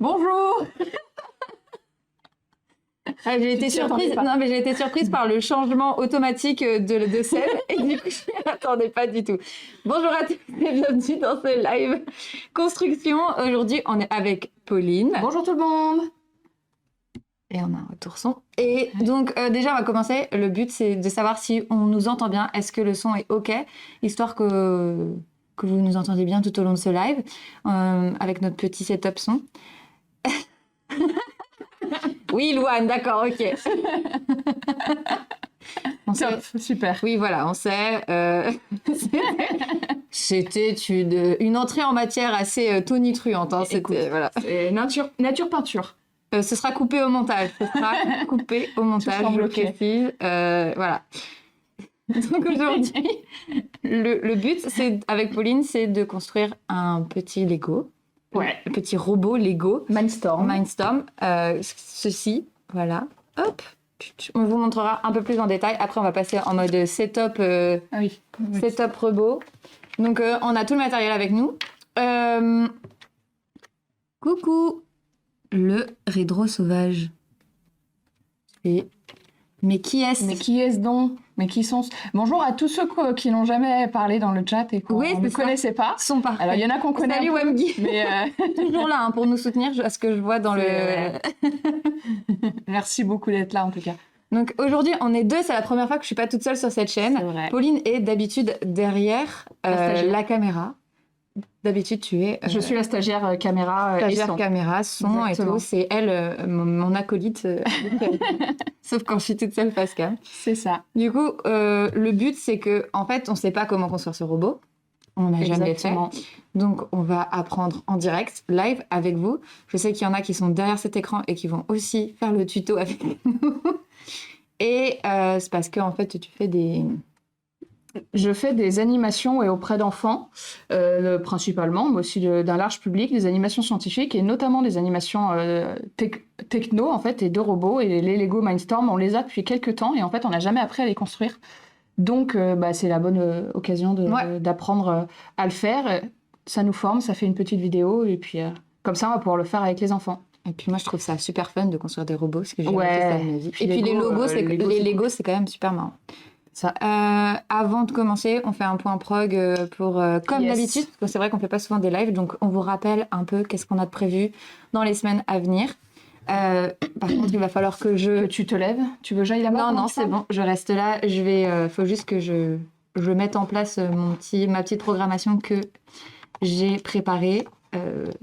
Bonjour. J'ai été surprise. Non, mais j'ai été surprise par le changement automatique de scène et du coup, je ne m'attendais pas du tout. Bonjour à tous et bienvenue dans ce live construction. Aujourd'hui, on est avec Pauline. Bonjour tout le monde. Et on a un retour son. Et donc, déjà, on va commencer. Le but, c'est de savoir si on nous entend bien. Est-ce que le son est OK? Histoire que vous nous entendiez bien tout au long de ce live, avec notre petit setup son. Oui, Louane, d'accord, OK. Top, super. Oui, voilà, on sait. C'était une entrée en matière assez tonitruante. Hein, c'était, voilà. C'est nature peinture. Ce sera coupé au montage. Ce sera coupé au montage, je le précise. Voilà. Donc aujourd'hui, le but, avec Pauline, c'est de construire un petit Lego. Ouais. Un petit robot Lego. Mindstorm. Ceci, voilà. Hop. On vous montrera un peu plus en détail. Après, on va passer en mode setup, setup robot. Donc, on a tout le matériel avec nous. Coucou. Le Rédro sauvage. Mais qui est-ce? Mais qui est-ce donc? Mais qui sont... Bonjour à tous ceux qui n'ont jamais parlé dans le chat et qu'on ne connaissait pas. Sont parfaits. Alors, il y en a qu'on connaît. Salut Wamgi. Mais toujours là pour nous soutenir, à ce que je vois dans le... Merci beaucoup d'être là, en tout cas. Donc aujourd'hui, on est deux. C'est la première fois que je suis pas toute seule sur cette chaîne. C'est vrai. Pauline est d'habitude derrière la caméra. D'habitude, tu es... je suis la stagiaire caméra et son. Caméra, son. Exactement. Et tout. C'est elle, mon acolyte. Sauf quand je suis toute seule face cam. C'est ça. Du coup, le but, c'est que, en fait, on sait pas comment construire ce robot. On n'a jamais fait. Donc, on va apprendre en direct, live, avec vous. Je sais qu'il y en a qui sont derrière cet écran et qui vont aussi faire le tuto avec nous. Et c'est parce que, en fait, tu fais des... Je fais des animations auprès d'enfants, principalement, mais aussi d'un large public, des animations scientifiques et notamment des animations techno, en fait, et de robots. Et les Lego Mindstorm, on les a depuis quelques temps et en fait, on n'a jamais appris à les construire. Donc, c'est la bonne occasion d'apprendre à le faire. Ça nous forme, ça fait une petite vidéo et puis comme ça, on va pouvoir le faire avec les enfants. Et puis moi, je trouve ça super fun de construire des robots, parce que j'ai fait ça de ma vie. Et puis les Lego, c'est quand même super marrant. Ça. Avant de commencer, on fait un point prog pour comme d'habitude, parce que c'est vrai qu'on fait pas souvent des lives, donc on vous rappelle un peu qu'est-ce qu'on a de prévu dans les semaines à venir. Par contre, il va falloir que tu te lèves. Tu veux que j'aille là-bas? Non, c'est bon, je reste là. Faut juste que je mette en place ma petite programmation que j'ai préparée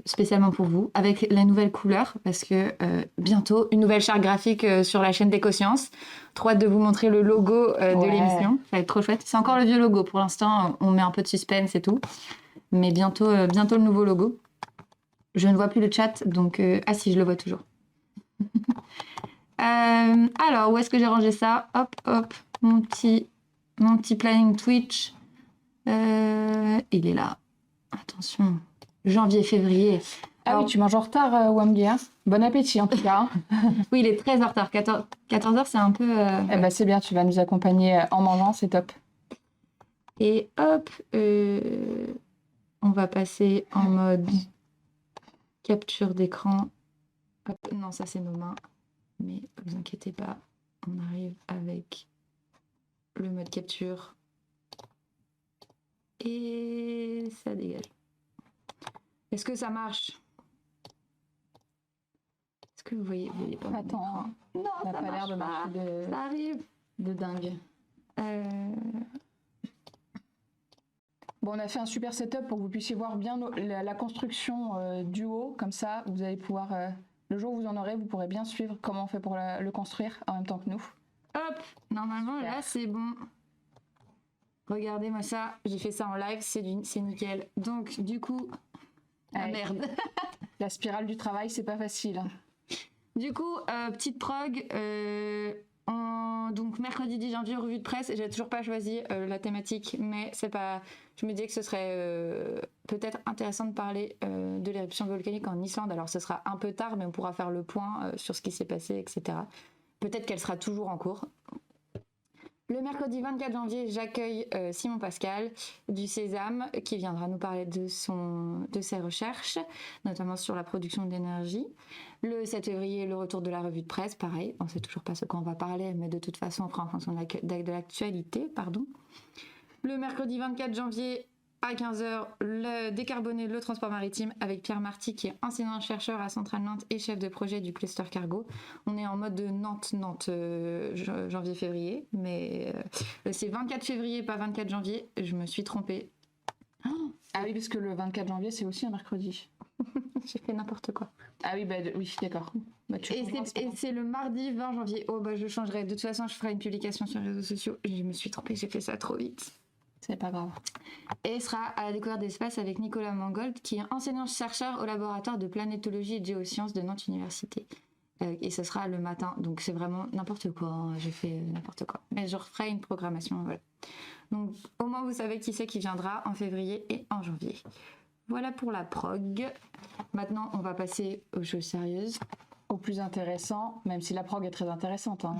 spécialement pour vous, avec la nouvelle couleur, parce que bientôt, une nouvelle charte graphique sur la chaîne d'Écosciences. Trop hâte de vous montrer le logo de l'émission. Ça va être trop chouette. C'est encore le vieux logo. Pour l'instant, on met un peu de suspense et tout. Mais bientôt le nouveau logo. Je ne vois plus le chat, donc... Ah si, je le vois toujours. Alors, où est-ce que j'ai rangé ça? Hop, mon petit planning Twitch. Il est là. Attention. Janvier, février. Alors, oui, tu manges en retard, Wamgi. Bon appétit, en tout cas. Oui, il est très en retard. 14h, c'est un peu... Eh ben, c'est bien, tu vas nous accompagner en mangeant, c'est top. Et hop, on va passer en mode capture d'écran. Hop, non, ça, c'est nos mains. Mais ne vous inquiétez pas, on arrive avec le mode capture. Et ça dégage. Est-ce que ça marche? Est-ce que vous voyez pas? Attends, non, ça n'a pas l'air de marcher. Ça arrive. De dingue. Bon, on a fait un super setup pour que vous puissiez voir bien la construction du haut. Comme ça, vous allez pouvoir, le jour où vous en aurez, vous pourrez bien suivre comment on fait pour le construire en même temps que nous. Hop, normalement, super. Là, c'est bon. Regardez-moi ça, j'ai fait ça en live, c'est nickel. Donc, du coup... Ah merde. La spirale du travail, c'est pas facile. Du coup, petite prog. Donc, mercredi 10 janvier, revue de presse. J'ai toujours pas choisi la thématique, mais c'est pas... Je me disais que ce serait peut-être intéressant de parler de l'éruption volcanique en Islande. Alors, ce sera un peu tard, mais on pourra faire le point sur ce qui s'est passé, etc. Peut-être qu'elle sera toujours en cours. Le mercredi 24 janvier, j'accueille Simon Pascal du Sésame qui viendra nous parler de ses recherches, notamment sur la production d'énergie. Le 7 février, le retour de la revue de presse, pareil, on ne sait toujours pas ce qu'on va parler, mais de toute façon, on fera en fonction de l'actualité. Le mercredi 24 janvier, à 15h, le décarboner le transport maritime avec Pierre Marty, qui est enseignant-chercheur à Centrale Nantes et chef de projet du cluster cargo. On est en mode de Nantes, janvier-février, mais c'est 24 février, pas 24 janvier. Je me suis trompée. Ah oui, parce que le 24 janvier, c'est aussi un mercredi. J'ai fait n'importe quoi. Ah oui, oui, d'accord. Et c'est le mardi 20 janvier. Oh, je changerai. De toute façon, je ferai une publication sur les réseaux sociaux. Je me suis trompée, j'ai fait ça trop vite. C'est pas grave. Et sera à la découverte d'espace avec Nicolas Mangold, qui est enseignant-chercheur au laboratoire de planétologie et de géosciences de Nantes Université. Et ce sera le matin, donc c'est vraiment n'importe quoi. Hein. J'ai fait n'importe quoi. Mais je referai une programmation, voilà. Donc au moins vous savez qui c'est qui viendra en février et en janvier. Voilà pour la prog. Maintenant, on va passer aux choses sérieuses. Au plus intéressant, même si la prog est très intéressante. Hein.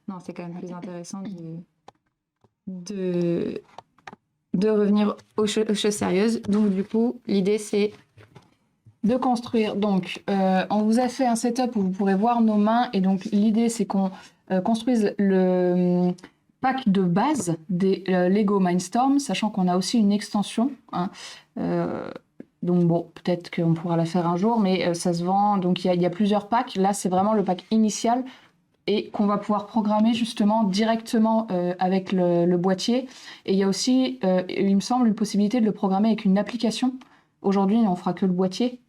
Non, c'est quand même plus intéressant de revenir aux choses sérieuses. Donc du coup, l'idée c'est de construire. Donc, on vous a fait un setup où vous pourrez voir nos mains. Et donc, l'idée c'est qu'on construise le pack de base des Lego Mindstorm, sachant qu'on a aussi une extension. Hein. Donc bon, peut-être qu'on pourra la faire un jour, mais ça se vend. Donc il y a plusieurs packs. Là, c'est vraiment le pack initial et qu'on va pouvoir programmer justement directement avec le boîtier. Et il y a aussi, il me semble, une possibilité de le programmer avec une application. Aujourd'hui, on fera que le boîtier,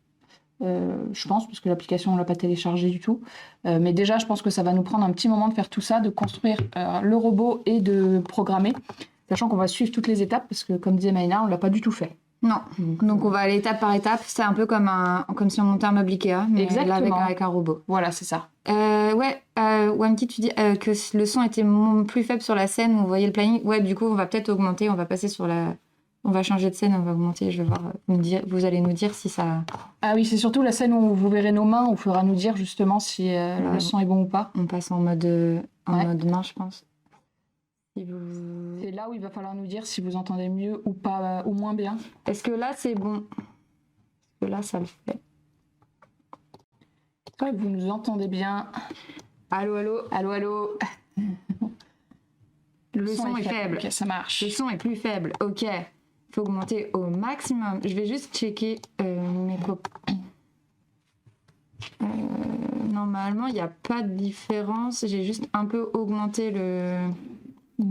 je pense, parce que l'application, on l'a pas téléchargée du tout. Mais déjà, je pense que ça va nous prendre un petit moment de faire tout ça, de construire le robot et de programmer, sachant qu'on va suivre toutes les étapes, parce que comme disait Maïna, on l'a pas du tout fait. Non, donc on va aller étape par étape. C'est un peu comme si on montait un meuble Ikea, mais là avec un robot. Voilà, c'est ça. Wamki, tu dis que le son était plus faible sur la scène où on voyait le planning. Ouais, du coup, on va peut-être augmenter. On va passer on va changer de scène, on va augmenter. Je vais voir. Vous allez nous dire si ça. Ah oui, c'est surtout la scène où vous verrez nos mains, où il faudra nous dire justement si le son est bon ou pas. On passe en mode main, je pense. C'est là où il va falloir nous dire si vous entendez mieux ou pas, ou moins bien. Est-ce que là c'est bon? Est-ce que là ça le fait? Ouais, vous nous entendez bien? Allô, allô? Allô, allô? Le son est faible. Ok, ça marche. Le son est plus faible. Ok. Il faut augmenter au maximum. Je vais juste checker mes propos. Normalement, il n'y a pas de différence. J'ai juste un peu augmenté le...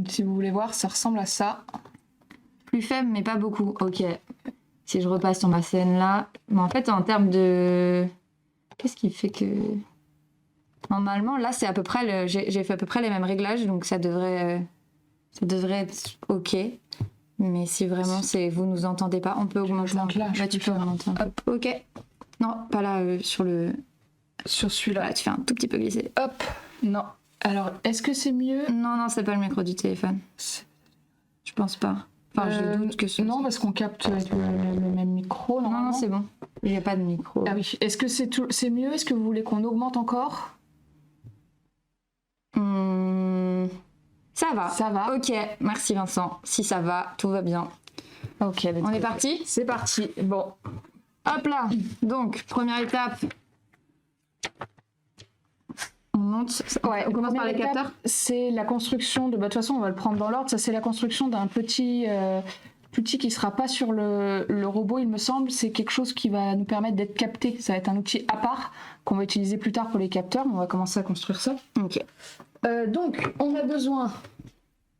Si vous voulez voir, ça ressemble à ça. Plus faible, mais pas beaucoup. Ok. Si je repasse sur ma scène là. Mais en fait, en termes de... Qu'est-ce qui fait que... Normalement, là, c'est à peu près... J'ai fait à peu près les mêmes réglages, donc ça devrait être ok. Mais si vraiment vous nous entendez pas, on peut augmenter. Donc là, tu peux augmenter. Hop, ok. Non, pas là, sur celui-là. Là, tu fais un tout petit peu glisser. Hop. Non. Alors, est-ce que c'est mieux? Non, c'est pas le micro du téléphone. Je pense pas. Enfin, je doute que ce... Non, parce qu'on capte avec le même micro. Non, c'est bon. Il n'y a pas de micro. Ah oui. Est-ce que c'est mieux? Est-ce que vous voulez qu'on augmente encore? Ça va. Ça va. Ok, merci Vincent. Si ça va, tout va bien. Ok. On est parti? C'est parti. Bon. Hop là. Donc, première étape. On monte. Ouais, on commence par les capteurs. C'est la construction de... de toute façon, on va le prendre dans l'ordre. Ça, c'est la construction d'un petit outil qui ne sera pas sur le robot, il me semble. C'est quelque chose qui va nous permettre d'être capté. Ça va être un outil à part qu'on va utiliser plus tard pour les capteurs. On va commencer à construire ça. Ok. Donc, on a besoin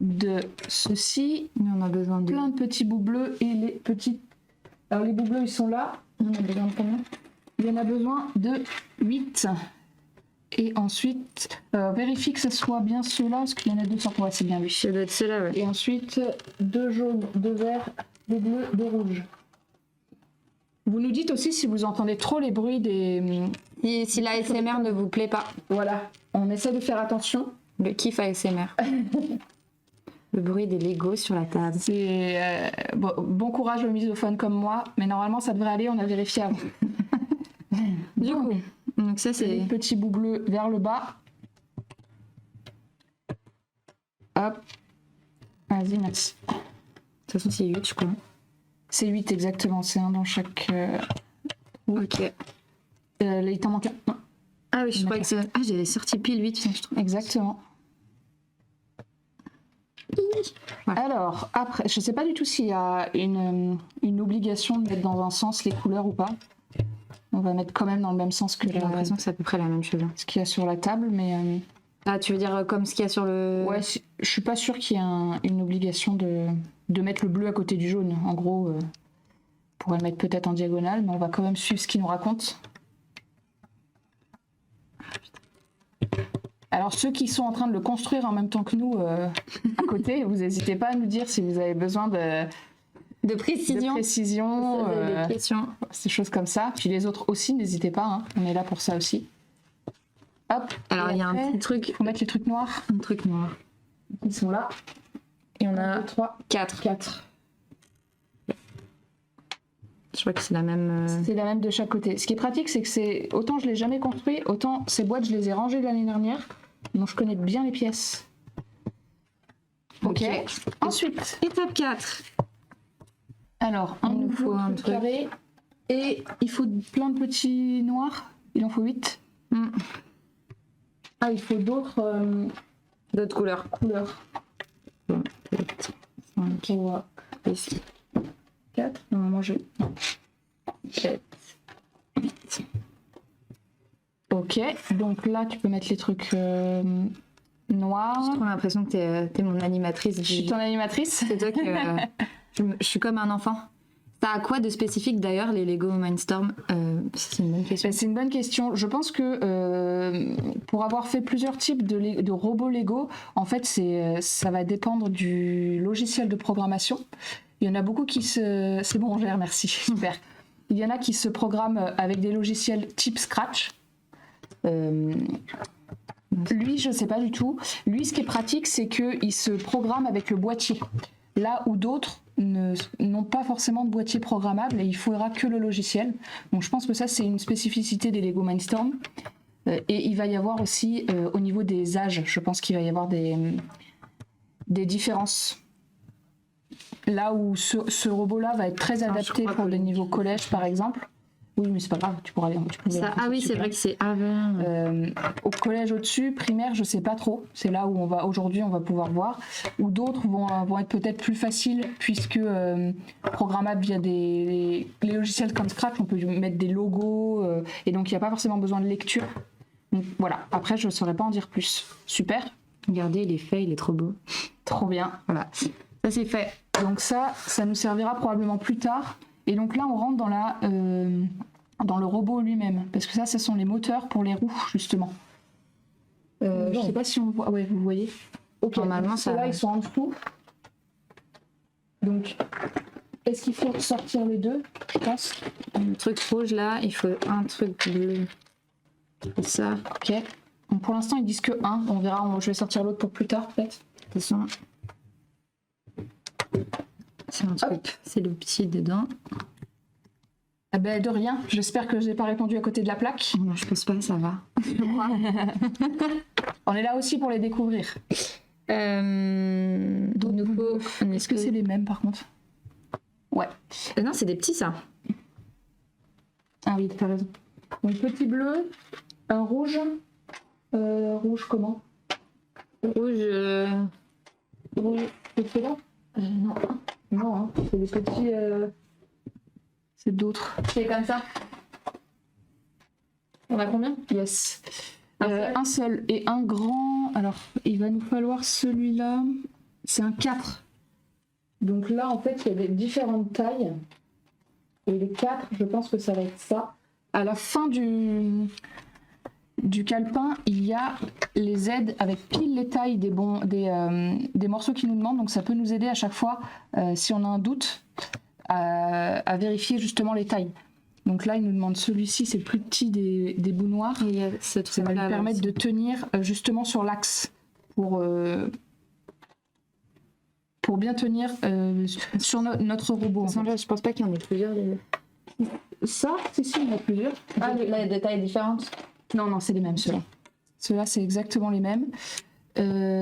de ceci. Mais on a besoin de... Plein de petits bouts bleus et les petits... Alors, les bouts bleus, ils sont là. On a besoin de combien? Il y en a besoin de 8. Et ensuite, vérifie que ce soit bien ceux-là, parce qu'il y en a 200. Ouais, c'est bien lui. Ça doit être ceux-là, ouais. Et ensuite, 2 jaunes, 2 verts, 2 bleus, 2 rouges. Vous nous dites aussi si vous entendez trop les bruits des... Et si l'ASMR ne vous plaît pas. Voilà, on essaie de faire attention. Le kiff ASMR. Le bruit des Legos sur la table. C'est bon courage aux misophones comme moi, mais normalement ça devrait aller, on a vérifié avant. Du coup, donc ça c'est... Les petits bouts bleus vers le bas. Hop. Vas-y, merci. De toute façon, c'est 8, je crois. C'est 8 exactement, c'est un dans chaque... Ok. il t'en manque un. Non. Ah oui, je crois que c'est... Ah, j'avais sorti pile 8, je trouve. Exactement. Voilà. Alors, après, je sais pas du tout s'il y a une obligation de mettre dans un sens les couleurs ou pas. On va mettre quand même dans le même sens que J'ai l'impression que c'est à peu près la même chose. ce qu'il y a sur la table, mais... Ah, tu veux dire comme ce qu'il y a sur le... Ouais, je suis pas sûre qu'il y ait une obligation de mettre le bleu à côté du jaune. En gros, on pourrait le mettre peut-être en diagonale, mais on va quand même suivre ce qu'il nous raconte. Alors, ceux qui sont en train de le construire en même temps que nous, à côté, vous n'hésitez pas à nous dire si vous avez besoin De précision. de précision, Des questions. ces choses comme ça. Puis les autres aussi, n'hésitez pas, hein, on est là pour ça aussi. Hop. Alors, Et il y a un après, petit truc. il faut mettre les trucs noirs. Un truc noir. Ils sont là. Et on a 3, 4. 4. Je crois que c'est la même... C'est la même de chaque côté. Ce qui est pratique, c'est que autant je l'ai jamais construit, autant ces boîtes, je les ai rangées l'année dernière. Donc je connais bien les pièces. Ok. Ensuite, Étape 4. alors, Il un nous nouveau faut un truc truc. carré. Et il faut plein de petits noirs. Il en faut 8. Ah, il faut d'autres D'autres couleurs. couleurs. Peut-être. On voit Ici. 4. Normalement, j'ai... 7. Ok. Donc là, tu peux mettre les trucs noirs. J'ai trop l'impression que t'es mon animatrice. Je suis ton animatrice. C'est toi que... je suis comme un enfant. Ça a quoi de spécifique d'ailleurs les Lego Mindstorm C'est une bonne question. Ben, c'est une bonne question. Je pense que pour avoir fait plusieurs types de robots Lego, en fait, ça va dépendre du logiciel de programmation. Il y en a beaucoup qui se... C'est bon, on gère, merci. Super. Il y en a qui se programment avec des logiciels type Scratch. Lui, je sais pas du tout. Lui, ce qui est pratique, c'est qu'il se programme avec le boîtier. Là où d'autres n'ont pas forcément de boîtier programmable et il faudra que le logiciel. Donc je pense que ça, c'est une spécificité des Lego Mindstorm. Et il va y avoir aussi, au niveau des âges, je pense qu'il va y avoir des différences. Là où ce robot-là va être très adapté pour le niveau collège, par exemple. Oui, mais c'est pas grave, tu pourras Ça, ah oui, c'est vrai que c'est avant. Au collège au-dessus, primaire, je sais pas trop. C'est là où aujourd'hui on va pouvoir voir. Ou d'autres vont être peut-être plus faciles puisque programmables via les logiciels comme Scratch, on peut mettre des logos et donc il n'y a pas forcément besoin de lecture. Donc voilà. Après, je ne saurais pas en dire plus. Super. Regardez, il est fait, il est trop beau. Trop bien. Voilà. Ça c'est fait. Donc ça nous servira probablement plus tard. Et donc là, on rentre dans le robot lui-même. Parce que ça, ce sont les moteurs pour les roues, justement. Je sais pas si on voit. Ouais, vous voyez. Ok, Normalement, ça... Ceux-là, ils sont en dessous. Donc, est-ce qu'il faut sortir les deux, je pense? Le truc rouge là, il faut un truc bleu. Ça. Ok. Donc, pour l'instant, ils disent que 1. On verra, je vais sortir l'autre pour plus tard, peut-être. De toute façon... C'est un truc. C'est le petit dedans. Ah ben, de rien. J'espère que je n'ai pas répondu à côté de la plaque. Non, je pense pas, ça va. On est là aussi pour les découvrir. Nouveau. Est-ce que c'est les mêmes, par contre? Ouais. Non, c'est des petits, ça. Ah oui, t'as raison. Donc, petit bleu, un rouge. Rouge comment? Rouge... Rouge, c'est celui-là? Non. Non, hein. C'est des petits... C'est d'autres. C'est comme ça. On a combien? Yes. Un seul et un grand. Alors, il va nous falloir celui-là. C'est un 4. Donc là, en fait, il y a des différentes tailles. Et les 4, je pense que ça va être ça. À la fin du calepin, il y a les aides avec pile les tailles des morceaux qu'ils nous demandent. Donc ça peut nous aider à chaque fois, si on a un doute, à vérifier justement les tailles. Donc là, il nous demande celui-ci, c'est le plus petit des bouts noirs. Il y a ce Ça va lui permettre de tenir justement sur l'axe pour bien tenir sur notre robot. Je pense pas qu'il y en ait plusieurs. Ça, si, il y en a plusieurs. Ah, là, il y a des tailles différentes. Non, c'est les mêmes, ceux-là. Ceux-là, c'est exactement les mêmes.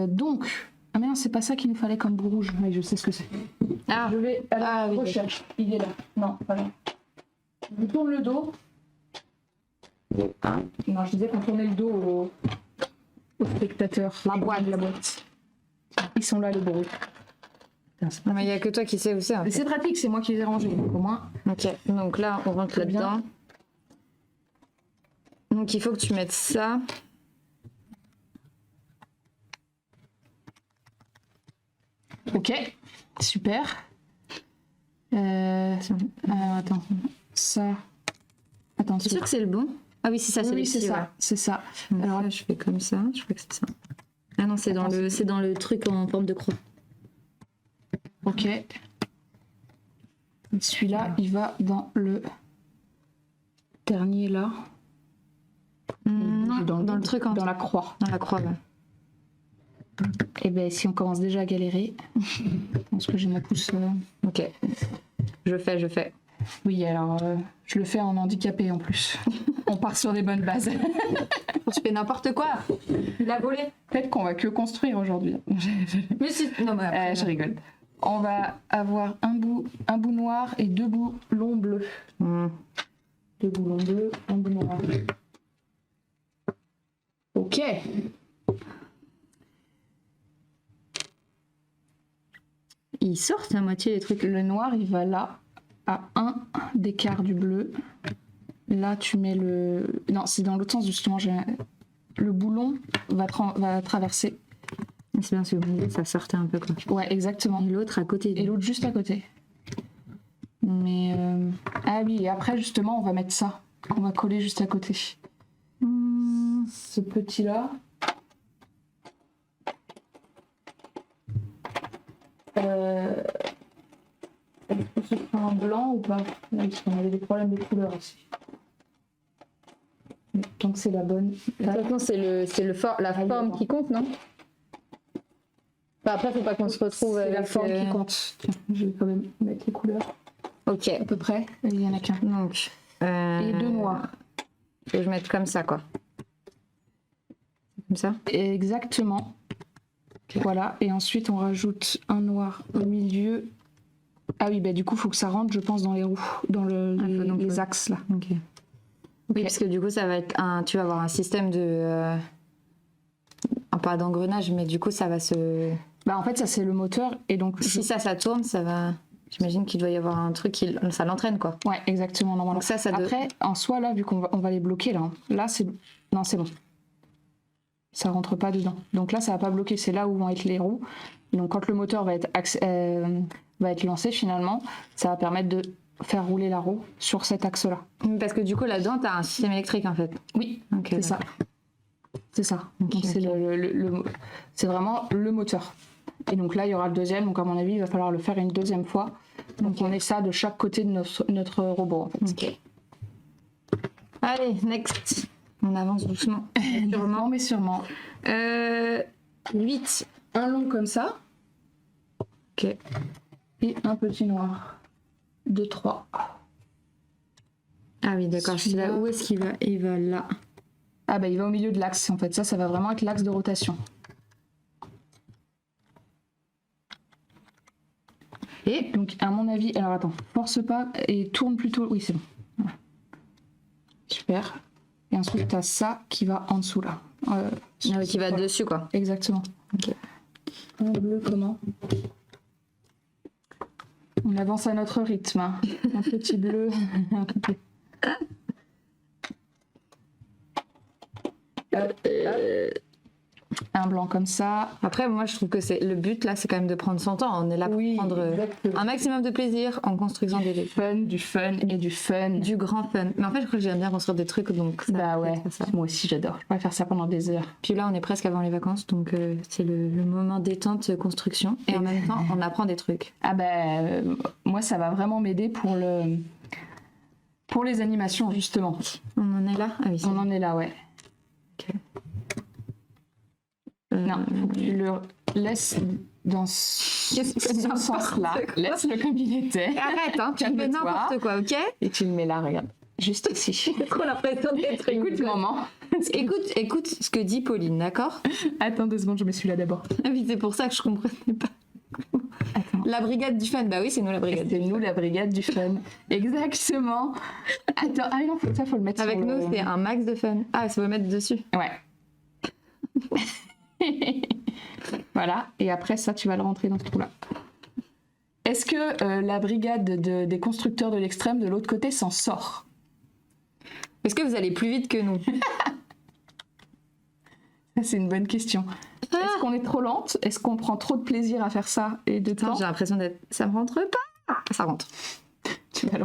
Donc, Ah mais non, c'est pas ça qu'il nous fallait comme bout rouge. Oui, je sais ce que c'est. Ah, Je vais à la oui. recherche. Il est là. Non, pas là. Je tourne le dos. Non, je disais qu'on tournait le dos aux spectateurs. La boîte. La boîte. Ils sont là, les bruits. Putain, c'est Non, mais il n'y a que toi qui sais où c'est. En Mais fait. c'est pratique, c'est moi qui les ai rangés. Donc au moins. Ok, donc là, on rentre Très bien. là-dedans. Donc il faut que tu mettes ça. Ok, super. Attends, ça. Attends, C'est sûr que c'est le bon? Ah oui, c'est ça, c'est oui, les c'est petits, ça, ouais. c'est ça. Donc Alors, là, je fais comme ça, je crois que c'est ça. Ah non, c'est Attends, dans le truc en forme de croix. ok. Celui-là, il va dans le dernier là. Non, dans le truc en dans la croix. dans la croix, ouais. Et ben si on commence déjà à galérer, je pense que j'ai mon pouce. Ok. Je fais. Oui, alors je le fais en handicapé en plus. On part sur des bonnes bases. Tu fais n'importe quoi. Tu l'as volé. Peut-être qu'on va que construire aujourd'hui. Mais si. Non, mais après, Je rigole. On va avoir un bout noir et 2 boulons bleus. 2 boulons bleus, un bout noir. Ok. Ils sortent à moitié les trucs. Le noir, il va là, à 1 d'écart du bleu. Là, tu mets le... Non, c'est dans l'autre sens, justement. Le boulon va traverser. C'est bien, parce que ça sortait un peu, quoi. Ouais, exactement. Et l'autre à côté. Et l'autre juste à côté. Mais... Ah oui, et après, justement, on va mettre ça. Qu'on va coller juste à côté. Ce petit-là... Est-ce que ce sera un blanc ou pas? Parce qu'on avait des problèmes de couleur aussi. Mais tant que c'est la bonne. De toute façon, c'est la forme qui compte, non? Enfin, après, faut pas qu'on se retrouve C'est avec la forme qui compte. Tiens, je vais quand même mettre les couleurs Ok. à peu près. Il y en a qu'un. Donc. Et 2 noirs. Faut que je mette comme ça, quoi. Comme ça. Exactement. Voilà. Et ensuite, on rajoute un noir au milieu. Ah oui, bah du coup, il faut que ça rentre, je pense, dans les roues, dans les axes là. Ok. Oui, parce que du coup, ça va être tu vas avoir un système de. Pas d'engrenage, mais du coup, ça va se. Bah en fait, ça c'est le moteur et donc. Si ça tourne, ça va. J'imagine qu'il doit y avoir un truc ça l'entraîne, quoi. Ouais, exactement, normalement. Donc ça Après, en soi, là, vu qu'on va les bloquer là, là c'est. Non, c'est bon. Ça rentre pas dedans. Donc là, ça va pas bloquer. C'est là où vont être les roues. Et donc quand le moteur va être lancé finalement, ça va permettre de faire rouler la roue sur cet axe-là. Parce que du coup, là-dedans, t'as un système électrique, en fait. Oui, Ok, c'est ça. C'est ça. Ok, Donc c'est ok. c'est vraiment le moteur. Et donc là, il y aura le deuxième. Donc à mon avis, il va falloir le faire une deuxième fois. Donc on est ça de chaque côté de notre robot, en fait. Ok. Allez, next. On avance doucement. Sûrement, mais sûrement. 8. Un long comme ça. Ok. Et un petit noir. 2, 3. Ah oui, d'accord. Celui-là. Où est-ce qu'il va? Il va là. Ah bah il va au milieu de l'axe. En fait, ça va vraiment être l'axe de rotation. Et donc, à mon avis, alors attends, force pas et tourne plutôt. Oui, c'est bon. Voilà. Super. Et ensuite, tu as ça qui va en dessous là. Qui va voilà. dessus, quoi. Exactement. Ok. Un bleu comment? On avance à notre rythme. Hein. Un petit bleu. Un blanc comme ça. Après, moi, je trouve que le but, là, c'est quand même de prendre son temps. On est là pour prendre exactement. un maximum de plaisir en construisant des Du fun et du fun. Du grand fun. Mais en fait, je crois que j'aime bien construire des trucs, donc ça Bah ouais, ça. moi aussi j'adore. Je pourrais faire ça pendant des heures. Puis là, on est presque avant les vacances, donc c'est le moment détente, construction. Et en même temps, on apprend des trucs. Ah bah, moi ça va vraiment m'aider pour les animations, justement. On en est là? Ah oui, On en est là, ouais. Ok. Non, faut que tu le laisses dans ce sens-là. Laisse-le comme il était. Arrête, hein, tu fais Calme-toi. n'importe quoi, ok? Et tu le mets là, regarde. juste ici. J'ai trop l'impression d'être une Écoute, maman. Écoute ce que dit Pauline, d'accord? Attends 2 secondes, je me suis là d'abord. Ah oui, c'est pour ça que je comprenais pas. Attends. La brigade du fun, bah oui, c'est nous la brigade. C'est nous la brigade du fun. Exactement. Attends, ah non, ça faut le mettre Avec sur nous, c'est un max de fun. Ah, ça va mettre dessus. Ouais. Voilà, et après ça, tu vas le rentrer dans ce trou-là. Est-ce que la brigade des constructeurs de l'extrême de l'autre côté s'en sort? Est-ce que vous allez plus vite que nous? Ça, c'est une bonne question. Est-ce qu'on est trop lente? Est-ce qu'on prend trop de plaisir à faire ça et de temps? J'ai l'impression d'être... Ça me rentre pas. Ça rentre.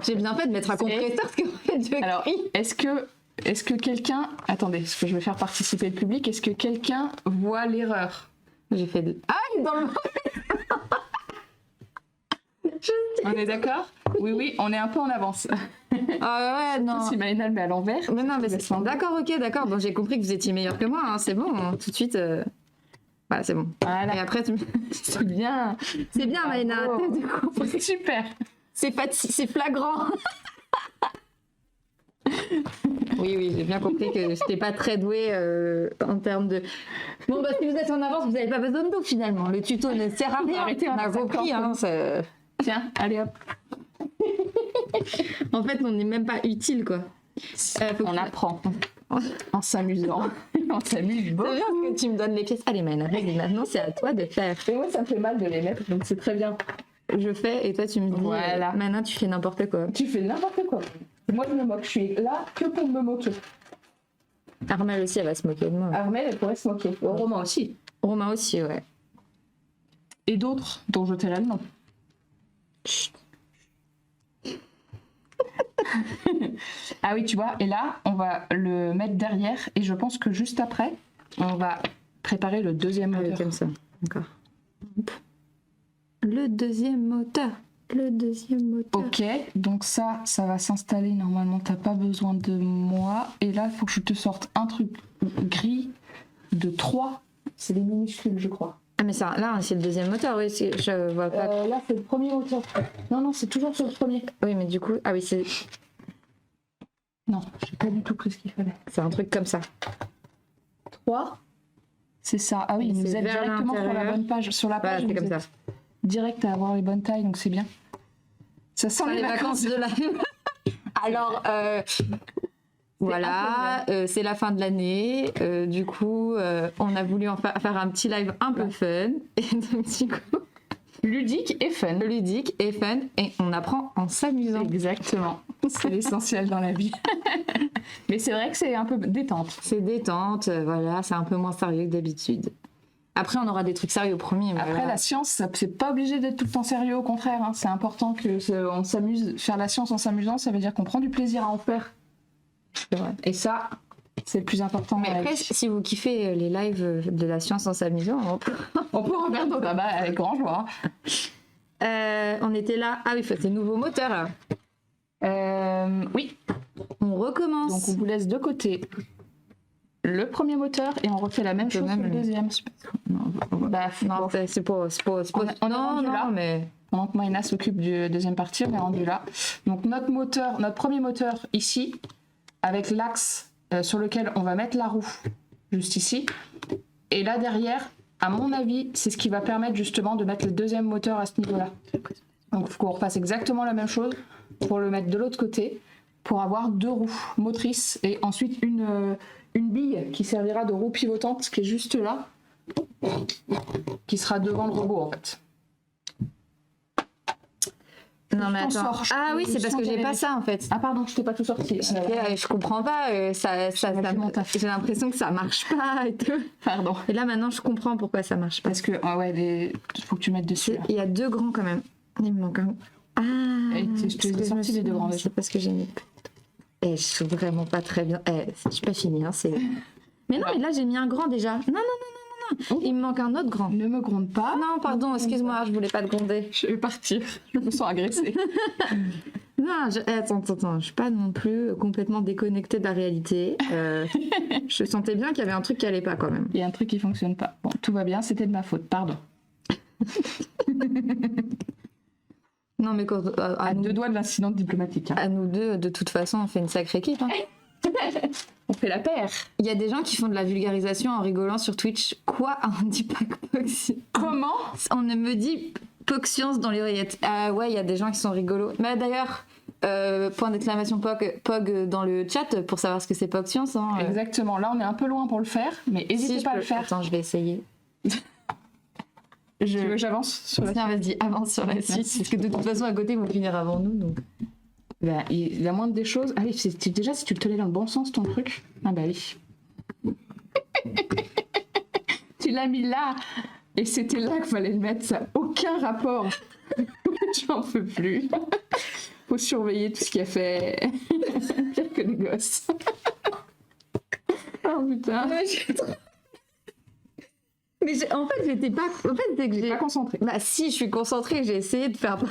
J'ai bien fait de mettre un compresseur parce que en fait, je Alors, crie. est-ce que quelqu'un... Attendez, est-ce que je vais faire participer le public? Est-ce que quelqu'un voit l'erreur? J'ai fait de... Ah, il est dans le... On est d'accord? Oui, on est un peu en avance. Ah ouais, non. Si Maëna le met à l'envers. Mais non, mais c'est... D'accord, ok, d'accord. Bon, j'ai compris que vous étiez meilleur que moi, hein. C'est bon, hein. Tout de suite... Voilà, c'est bon. Voilà. Et après, tu... C'est bien. C'est bien, Maëna. Bravo. Du coup, C'est super. c'est flagrant. Oui, j'ai bien compris que j'étais pas très douée en termes de... Bon, bah si vous êtes en avance, vous n'avez pas besoin de nous, finalement. Le tuto ne sert à rien. Arrêtez, on a compris, hein. Tiens, allez hop. En fait, on n'est même pas utile, quoi. On apprend. En s'amusant. On s'amuse beaucoup. C'est bien que tu me donnes les pièces. Allez, Maëna, vas-y, maintenant, c'est à toi de faire. Et moi, ça me fait mal de les mettre, donc c'est très bien. Je fais et toi, tu me dis... Voilà. Maintenant, tu fais n'importe quoi. Tu fais n'importe quoi. Moi, je me moque. Je suis là que pour me moquer. Armelle aussi, elle va se moquer de moi. Armelle, elle pourrait se moquer. Romain aussi. Romain aussi, ouais. Et d'autres dont je tairai le nom. Chut. Ah oui, tu vois, et là, on va le mettre derrière, et je pense que juste après, on va préparer le deuxième moteur. Comme ça, d'accord. Le deuxième moteur. Le deuxième moteur. Ok, donc ça va s'installer normalement, t'as pas besoin de moi. Et là, il faut que je te sorte un truc gris de 3. C'est des minuscules, je crois. Ah, mais ça, là, c'est le deuxième moteur, oui, je vois pas. Là, c'est le premier moteur. Non, c'est toujours sur le premier. Oui, mais du coup, ah oui, c'est Non, j'ai pas du tout pris ce qu'il fallait. un truc comme ça. 3, c'est ça. Ah oui, il nous C'est aide vers directement sur la l'intérieur. bonne page. Sur la page, Voilà, c'est il comme nous ça. aide direct à avoir les bonnes tailles, donc c'est bien. Ça sent Les vacances de la... Alors, voilà, c'est la fin de l'année. Du coup, on a voulu faire un petit live un peu fun. Et donc, du coup, Ludique et fun. ludique et fun. Et on apprend en s'amusant. Exactement. C'est l'essentiel dans la vie. Mais c'est vrai que c'est un peu détente. C'est détente, voilà, c'est un peu moins sérieux que d'habitude. Après, on aura des trucs sérieux au premier. Mais Après, voilà. la science, c'est pas obligé d'être tout le temps sérieux, au contraire. Hein. C'est important on s'amuse. Faire la science en s'amusant, ça veut dire qu'on prend du plaisir à en faire. C'est vrai. Et ça, c'est le plus important. Mais dans la après, vie. si vous kiffez les lives de la science en s'amusant, On peut en faire d'autres, ah bah, avec grand joie. on était là. Ah oui, c'est nouveau moteur là. Oui, On recommence. donc on vous laisse de côté le premier moteur et on refait la même chose même sur le deuxième. Bah, Non, bon. c'est pas. On est non, rendu là. mais. Pendant que Maïna s'occupe du deuxième partie, on est rendu là. Donc notre premier moteur ici, avec l'axe sur lequel on va mettre la roue, juste ici. Et là derrière, à mon avis, c'est ce qui va permettre justement de mettre le deuxième moteur à ce niveau-là. Donc il faut qu'on refasse exactement la même chose pour le mettre de l'autre côté, pour avoir 2 roues motrices et ensuite une bille qui servira de roue pivotante, qui est juste là, qui sera devant le robot en fait. Non, mais Je t'en attends. sors, Ah oui, c'est parce que j'ai pas ça en fait. Ah pardon, je t'ai pas tout sorti. Je comprends pas. J'ai l'impression que ça marche pas et tout. Pardon. Et là maintenant, je comprends pourquoi ça marche pas. Parce que il faut que tu mettes dessus. Là. Il y a 2 grands quand même. Il me manque un. Ah. Et je te les ai sortis les 2 grands. C'est parce que j'ai mis. Je suis vraiment pas très bien. Je suis pas finie. Hein, mais non, mais là j'ai mis un grand déjà. Non. Il me manque un autre grand. Ne me gronde pas. Non, pardon, excuse-moi, je voulais pas te gronder. Je vais partir. Je me sens agressée. Non, attends, je suis pas non plus complètement déconnectée de la réalité. Je sentais bien qu'il y avait un truc qui allait pas quand même. Il y a un truc qui fonctionne pas. Bon, tout va bien, c'était de ma faute, pardon. Non, mais À deux doigts de l'incident diplomatique. Hein. à nous deux, de toute façon, on fait une sacrée équipe. Hein. On fait la paire. Il y a des gens qui font de la vulgarisation en rigolant sur Twitch. Quoi? On dit pas que Comment? On ne me dit pas que science dans les oreillettes. Ah ouais, il y a des gens qui sont rigolos. Mais d'ailleurs, point d'exclamation POG dans le chat pour savoir ce que c'est POG science. Hein. Exactement. Là, on est un peu loin pour le faire, mais n'hésitez pas à le faire. Attends, je vais essayer. Tu veux que j'avance sur la Tiens, vas-y, avance sur la suite. Parce que de toute façon, à côté, ils vont finir avant nous. Donc. Bah, la moindre des choses. Ah oui, déjà, si tu le tenais dans le bon sens, ton truc. Ah bah oui. Tu l'as mis là. Et c'était là qu'il fallait le mettre. Ça n'a aucun rapport. Tu n'en peux plus. Faut surveiller tout ce qui a fait. Pire que des gosses. Oh putain. Mais en fait, j'étais pas. En fait, c'est que j'ai pas concentrée. Bah si, je suis concentrée. J'ai essayé de faire.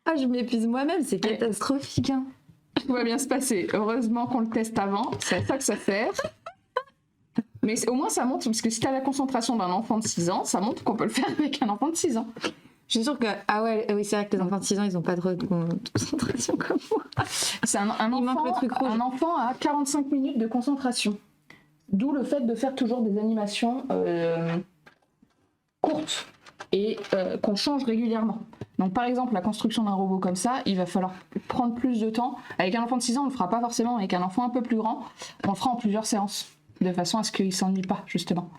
Ah, je m'épuise moi-même. C'est catastrophique. Hein. Tout va bien se passer. Heureusement qu'on le teste avant. C'est à ça que ça sert. Mais au moins, ça montre, parce que si tu as la concentration d'un enfant de 6 ans, ça montre qu'on peut le faire avec un enfant de 6 ans. Je suis sûre que. Ah ouais, oui, c'est vrai que les enfants de 6 ans, ils n'ont pas de concentration comme moi. C'est un enfant à 45 minutes de concentration. D'où le fait de faire toujours des animations courtes et qu'on change régulièrement. Donc par exemple, la construction d'un robot comme ça, il va falloir prendre plus de temps. Avec un enfant de 6 ans, on ne le fera pas forcément. Avec un enfant un peu plus grand, on le fera en plusieurs séances. De façon à ce qu'il ne s'ennuie pas, justement.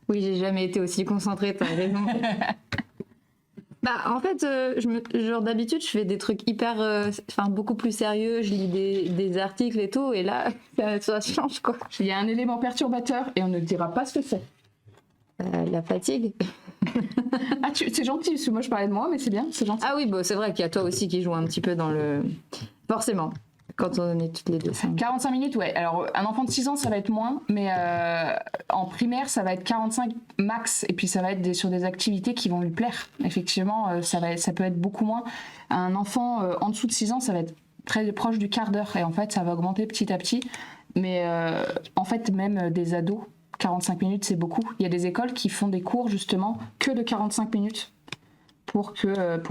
Oui, j'ai jamais été aussi concentrée, t'as raison. Bah, en fait, genre d'habitude, je fais des trucs beaucoup plus sérieux, je lis des articles et tout, et là, ça change, quoi. Il y a un élément perturbateur et on ne dira pas ce que c'est. La fatigue. Ah, c'est gentil, parce que moi je parlais de moi, mais c'est bien, c'est gentil. Ah oui, bon, c'est vrai qu'il y a toi aussi qui joue un petit peu dans le... Forcément. Quand on est toutes les deux. 45 minutes, ouais. Alors, un enfant de 6 ans, ça va être moins, mais en primaire, ça va être 45 max, et puis ça va être sur des activités qui vont lui plaire. Effectivement, ça peut être beaucoup moins. Un enfant en dessous de 6 ans, ça va être très proche du quart d'heure, et en fait, ça va augmenter petit à petit. Mais en fait, même des ados, 45 minutes, c'est beaucoup. Il y a des écoles qui font des cours, justement, que de 45 minutes, pour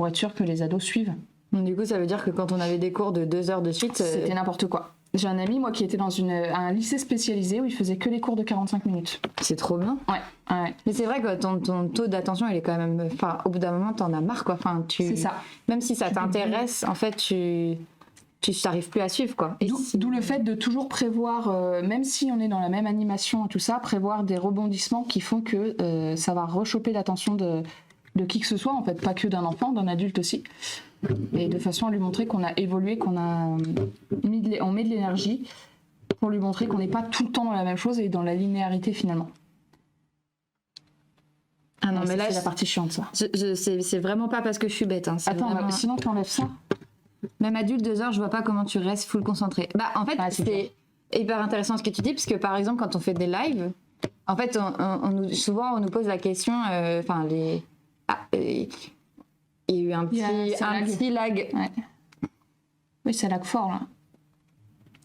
être sûr que les ados suivent. Du coup, ça veut dire que quand on avait des cours de 2 heures de suite... C'était n'importe quoi. J'ai un ami, moi, qui était dans un lycée spécialisé où il faisait que des cours de 45 minutes. C'est trop bien. Ouais. Mais c'est vrai que ton taux d'attention, il est quand même... Enfin, au bout d'un moment, t'en as marre, quoi. Enfin, c'est ça. Même si ça t'intéresse, en fait, tu n'arrives plus à suivre, quoi. D'où le fait de toujours prévoir, même si on est dans la même animation et tout ça, prévoir des rebondissements qui font que ça va rechoper l'attention de qui que ce soit, en fait, pas que d'un enfant, d'un adulte aussi. Et de façon à lui montrer qu'on a évolué, qu'on a on met de l'énergie pour lui montrer qu'on n'est pas tout le temps dans la même chose et dans la linéarité finalement. Ah non, mais là, c'est la partie chiante, ça. C'est vraiment pas parce que je suis bête. Hein, attends, vraiment... sinon tu enlèves ça. Même adulte, 2 heures, je vois pas comment tu restes full concentré. Bah, en fait, c'est hyper intéressant ce que tu dis, parce que par exemple, quand on fait des lives, en fait, souvent on nous pose la question, il y a eu un petit lag. Ouais. Oui, ça lag fort, là.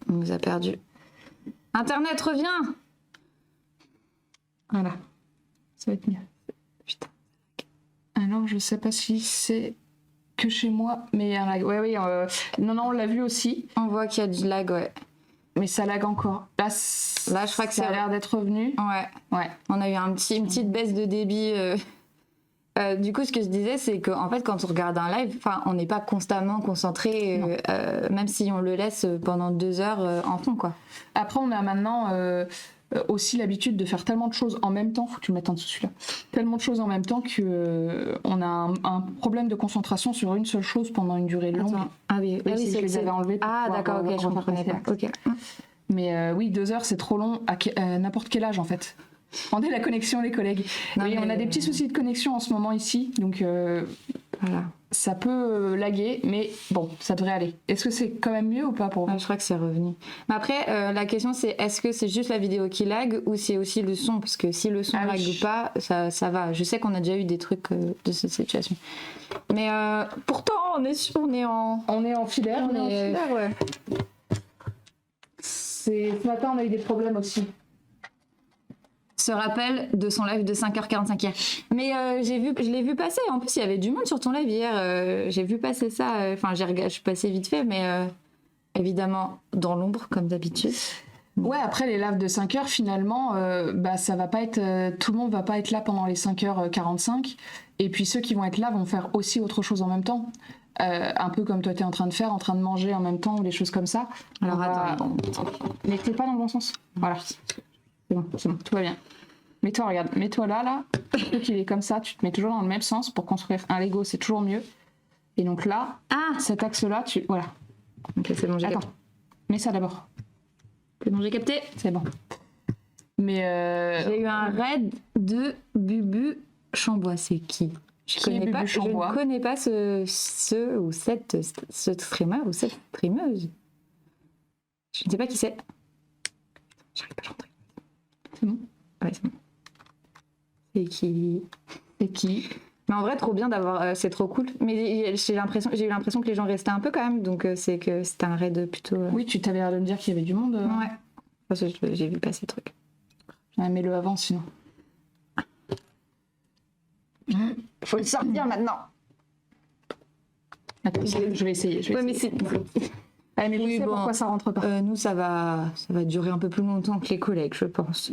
On nous a perdu. Internet, reviens! Voilà. Ça va être mieux. Putain. Alors, je sais pas si c'est que chez moi, mais il y a un lag. Oui. Non, on l'a vu aussi. On voit qu'il y a du lag, ouais. Mais ça lag encore. Là, je crois que ça a l'air d'être revenu. Ouais. On a eu une petite baisse de débit... du coup, ce que je disais, c'est qu'en fait, quand on regarde un live, on n'est pas constamment concentré, même si on le laisse pendant 2 heures en fond, quoi. Après, on a maintenant aussi l'habitude de faire tellement de choses en même temps. Faut que tu le mettes en dessous, celui-là. Tellement de choses en même temps qu'on a un problème de concentration sur une seule chose pendant une durée longue. Ah oui, c'est que je les avais enlevés. Ah d'accord, ok, je comprenais pas. Okay. Mais oui, 2 heures, c'est trop long à n'importe quel âge, en fait. Rendez la connexion, les collègues. Oui, on a des petits soucis de connexion en ce moment ici, donc voilà. Ça peut laguer, mais bon, ça devrait aller. Est-ce que c'est quand même mieux ou pas pour vous? Je crois que c'est revenu. Mais après, la question c'est, est-ce que c'est juste la vidéo qui lag ou c'est aussi le son? Parce que si le son lag ou pas, ça va. Je sais qu'on a déjà eu des trucs de cette situation. Mais pourtant, on est en filaire. Ouais. Ce matin, on a eu des problèmes aussi. se rappelle de son live de 5h45 hier. Mais je l'ai vu passer. En plus, il y avait du monde sur ton live hier. J'ai vu passer ça. Enfin, je suis passée vite fait, mais évidemment dans l'ombre, comme d'habitude. Ouais, après les lives de 5 heures, finalement, ça va pas être, tout le monde va pas être là pendant les 5h45. Et puis ceux qui vont être là vont faire aussi autre chose en même temps. Un peu comme toi t'es en train de faire, en train de manger en même temps ou des choses comme ça. Alors attends. Mais t'es pas dans le bon sens. Voilà. C'est bon, tout va bien. Mets-toi, regarde, mets-toi là. Plutôt qu'il est comme ça, tu te mets toujours dans le même sens pour construire un Lego, c'est toujours mieux. Et donc là, cet axe-là, voilà. Ok, c'est bon, j'ai Attends, capté. mets ça d'abord. C'est bon, j'ai capté. C'est bon. Mais j'ai eu un raid de Bubu Chambois. C'est qui? Je ne connais pas ce ou cette streamer ou cette streameuse. Je ne sais pas qui c'est. J'arrive pas à rentrer. C'est bon? Ouais, c'est bon. C'est qui? C'est qui? Mais en vrai, trop bien d'avoir. C'est trop cool. Mais j'ai eu l'impression que les gens restaient un peu quand même. Donc c'est que c'était un raid plutôt. Oui, tu t'avais l'air de me dire qu'il y avait du monde. Ouais. Parce que j'ai vu passer le truc. Mets-le avant sinon. Faut le sortir maintenant. Attends, je vais essayer. Mais oui, pourquoi ça rentre pas? Nous, ça va durer un peu plus longtemps que les collègues, je pense.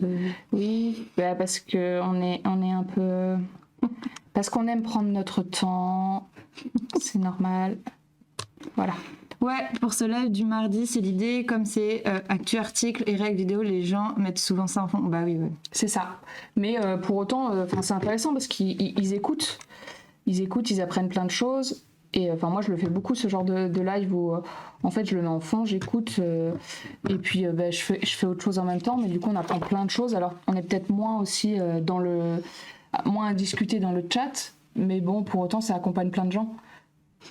Oui, parce que on est un peu... Parce qu'on aime prendre notre temps. C'est normal. Voilà. Ouais, pour ce live du mardi, c'est l'idée, comme c'est actu article et règles vidéo, les gens mettent souvent ça en fond. Bah oui, ouais. C'est ça. Mais pour autant, c'est intéressant parce qu'ils écoutent. Ils écoutent, ils apprennent plein de choses. Et moi, je le fais beaucoup, ce genre de live où, en fait, je le mets en fond, j'écoute. Et puis, je fais autre chose en même temps. Mais du coup, on apprend plein de choses. Alors, on est peut-être moins aussi moins à discuter dans le chat. Mais bon, pour autant, ça accompagne plein de gens.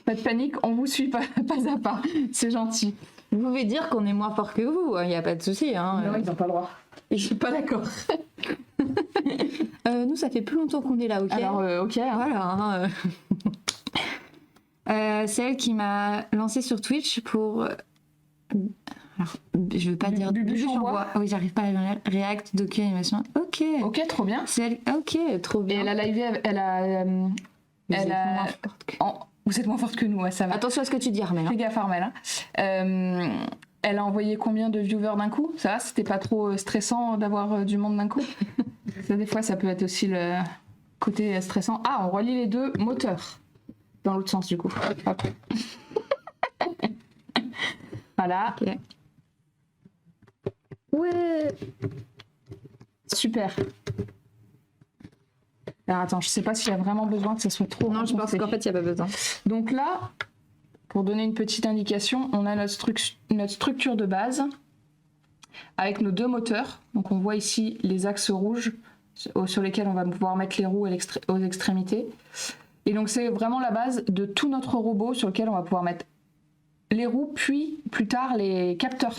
Pas de panique, on vous suit pas à pas. C'est gentil. Vous pouvez dire qu'on est moins fort que vous, il n'y a pas de souci. Hein. Non, ils n'ont pas le droit. Je suis pas d'accord. Nous, ça fait plus longtemps qu'on est là, ok? Alors, ok. Hein. Voilà. C'est elle qui m'a lancé sur Twitch pour... Alors, je veux pas dire... Bubu Chambois. Oui, j'arrive pas à le React, docu, animation. Ok. Ok, trop bien. C'est elle... Ok, trop bien. Et elle a livé, Vous êtes moins forte que nous, ouais, ça va. Attention à ce que tu dis, Armel. Fais gaffe, Armel. Hein. Elle a envoyé combien de viewers d'un coup? Ça va, c'était pas trop stressant d'avoir du monde d'un coup? Ça, des fois, ça peut être aussi le côté stressant. Ah, on relie les deux moteurs. Dans l'autre sens, du coup. Hop. Voilà. Okay. Ouais. Super. Alors attends, je sais pas s'il y a vraiment besoin que ça soit trop... Non, je pense qu'en fait, il n'y a pas besoin. Donc là, pour donner une petite indication, on a notre structure de base avec nos deux moteurs. Donc on voit ici les axes rouges sur lesquels on va pouvoir mettre les roues aux extrémités. Et donc c'est vraiment la base de tout notre robot sur lequel on va pouvoir mettre les roues, puis plus tard les capteurs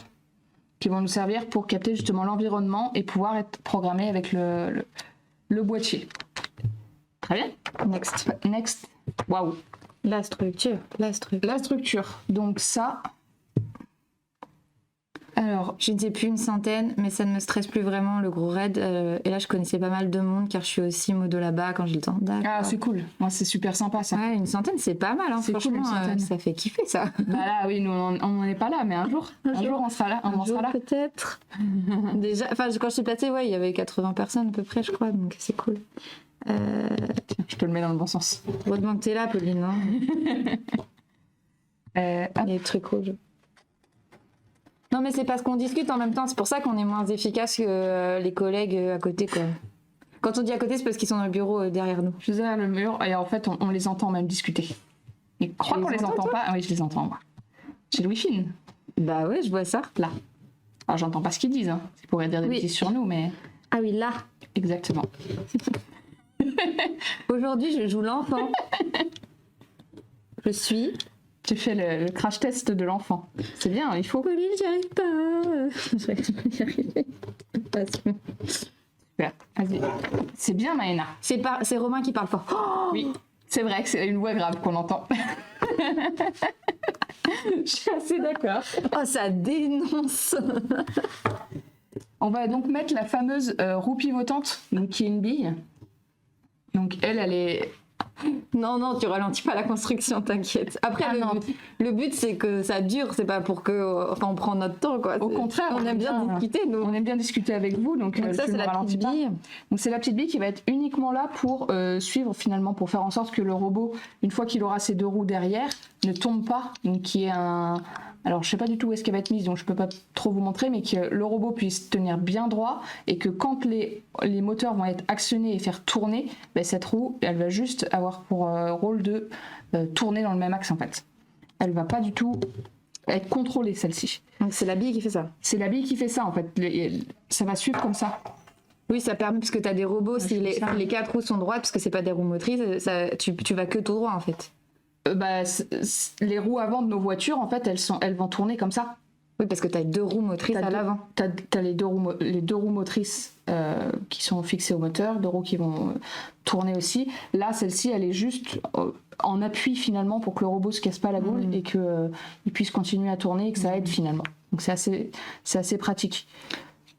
qui vont nous servir pour capter justement l'environnement et pouvoir être programmés avec le boîtier. Très bien. Next. Waouh. La structure. Donc ça... Alors, je ne sais plus, une centaine, mais ça ne me stresse plus vraiment, le gros raid. Et là, je connaissais pas mal de monde, car je suis aussi modo là-bas quand j'ai le temps. Ah, c'est cool. Moi, c'est super sympa, ça. Ouais, une centaine, c'est pas mal, hein, c'est franchement. Cool, ça fait kiffer, ça. Bah là, oui, nous, on n'en est pas là, mais un jour, on sera là. Un jour, peut-être. Déjà, enfin, quand je suis passée, ouais, il y avait 80 personnes à peu près, je crois, donc c'est cool. Tiens, je te le mets dans le bon sens. Heureusement que t'es là, Pauline. Hein. Il y a des trucs rouges. Non, mais c'est parce qu'on discute en même temps. C'est pour ça qu'on est moins efficace que les collègues à côté, quoi. Quand on dit à côté, c'est parce qu'ils sont dans le bureau derrière nous. Je suis derrière le mur et en fait, on les entend même discuter. Et crois qu'on les entend pas. Oui, je les entends, moi. J'ai le Wi-Fi. Bah ouais, je vois ça. Là. Alors, j'entends pas ce qu'ils disent. Hein. Ils pourraient dire des bêtises sur nous, mais... Ah oui, là. Exactement. Aujourd'hui, je joue l'enfant. Je suis... Tu fais le crash test de l'enfant. C'est bien, il faut. Pauline, j'y arrive pas. Je vais y arriver. Super, vas-y. C'est bien, Maëna. C'est Romain qui parle fort. Oh, oui, c'est vrai que c'est une voix grave qu'on entend. Je suis assez d'accord. Oh, ça dénonce. On va donc mettre la fameuse roue pivotante, donc qui est une bille. Donc elle est... Non, tu ralentis pas la construction, t'inquiète. Après, le but, c'est que ça dure, c'est pas pour que... Enfin, on prend notre temps, quoi. Au contraire, on aime bien discuter, nous. On aime bien discuter avec vous, donc ça, c'est la petite bille. Donc c'est la petite bille qui va être uniquement là pour suivre, finalement, pour faire en sorte que le robot, une fois qu'il aura ses deux roues derrière, ne tombe pas, donc qui est un... Alors, je sais pas du tout où est-ce qu'elle va être mise, donc je peux pas trop vous montrer, mais que le robot puisse tenir bien droit et que quand les moteurs vont être actionnés et faire tourner, ben, cette roue, elle va juste avoir pour rôle de tourner dans le même axe, en fait. Elle va pas du tout être contrôlée, celle-ci. Donc, c'est la bille qui fait ça. C'est la bille qui fait ça, en fait. Ça va suivre comme ça. Oui, ça permet, parce que tu as des robots, si les 4 roues sont droites, parce que c'est pas des roues motrices, tu vas que tout droit, en fait. Les roues avant de nos voitures, en fait, elles vont tourner comme ça. Oui, parce que tu as 2 roues motrices à l'avant. Tu as les deux roues motrices qui sont fixées au moteur, 2 roues qui vont tourner aussi. Là, celle-ci, elle est juste en appui finalement pour que le robot se casse pas la boule et qu'il puisse continuer à tourner et que ça aide finalement. Donc c'est assez pratique.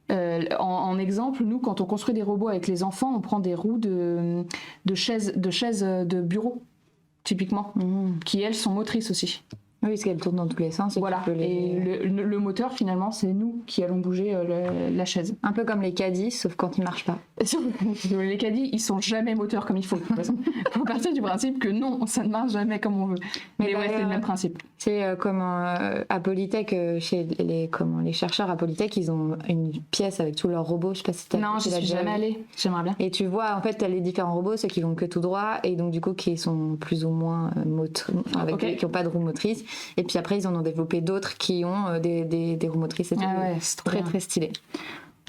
En exemple, nous, quand on construit des robots avec les enfants, on prend des roues de chaises de bureau. Typiquement, qui elles sont motrices aussi. Oui, parce qu'elles tournent dans tous les sens. Voilà, et le moteur finalement, c'est nous qui allons bouger la chaise. Un peu comme les caddies, sauf quand ils marchent pas. Les caddies, ils sont jamais moteurs comme il faut. Faut partir du principe que non, ça ne marche jamais comme on veut. Mais ouais, c'est le même principe. C'est comme à Polytech, chez les chercheurs à Polytech, ils ont une pièce avec tous leurs robots. Je sais pas si Non, je suis jamais allée. J'aimerais bien. Et tu vois, en fait, t'as les différents robots, ceux qui vont que tout droit, et donc du coup qui sont plus ou moins qui ont pas de roue motrice. Et puis après, ils en ont développé d'autres qui ont des roues motrices. Et c'est très stylé.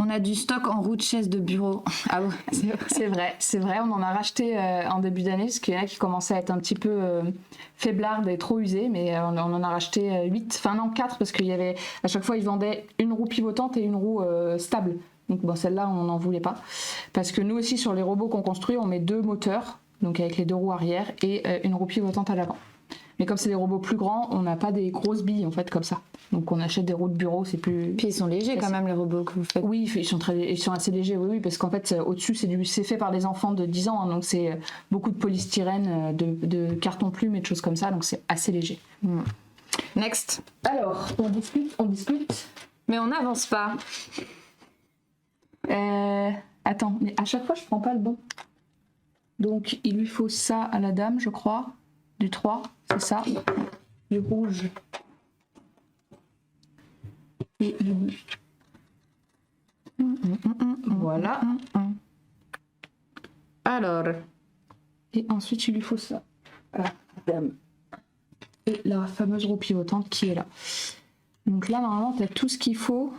On a du stock en roue de chaise de bureau. Ah bon, c'est vrai. On en a racheté en début d'année parce qu'il y en a qui commençaient à être un petit peu faiblardes et trop usées, mais on en a racheté 4 parce qu'il y avait à chaque fois ils vendaient une roue pivotante et une roue stable. Donc bon, celle-là on n'en voulait pas parce que nous aussi sur les robots qu'on construit, on met 2 moteurs, donc avec les 2 roues arrière et une roue pivotante à l'avant. Mais comme c'est des robots plus grands, on n'a pas des grosses billes en fait comme ça. Donc on achète des roues de bureau, c'est plus. Puis ils sont légers quand même les robots que vous faites. Oui, ils sont assez légers, oui, parce qu'en fait au-dessus c'est fait par des enfants de 10 ans, hein, donc c'est beaucoup de polystyrène, de carton plume et de choses comme ça, donc c'est assez léger. Next. Alors, on discute. Mais on n'avance pas. Attends, mais à chaque fois je prends pas le bon. Donc il lui faut ça à la dame, je crois. Du 3, c'est ça. Du rouge. Et du bleu. Voilà. Alors. Et ensuite, il lui faut ça. Voilà, dame. Et la fameuse roue pivotante qui est là. Donc là, normalement, tu as tout ce qu'il faut.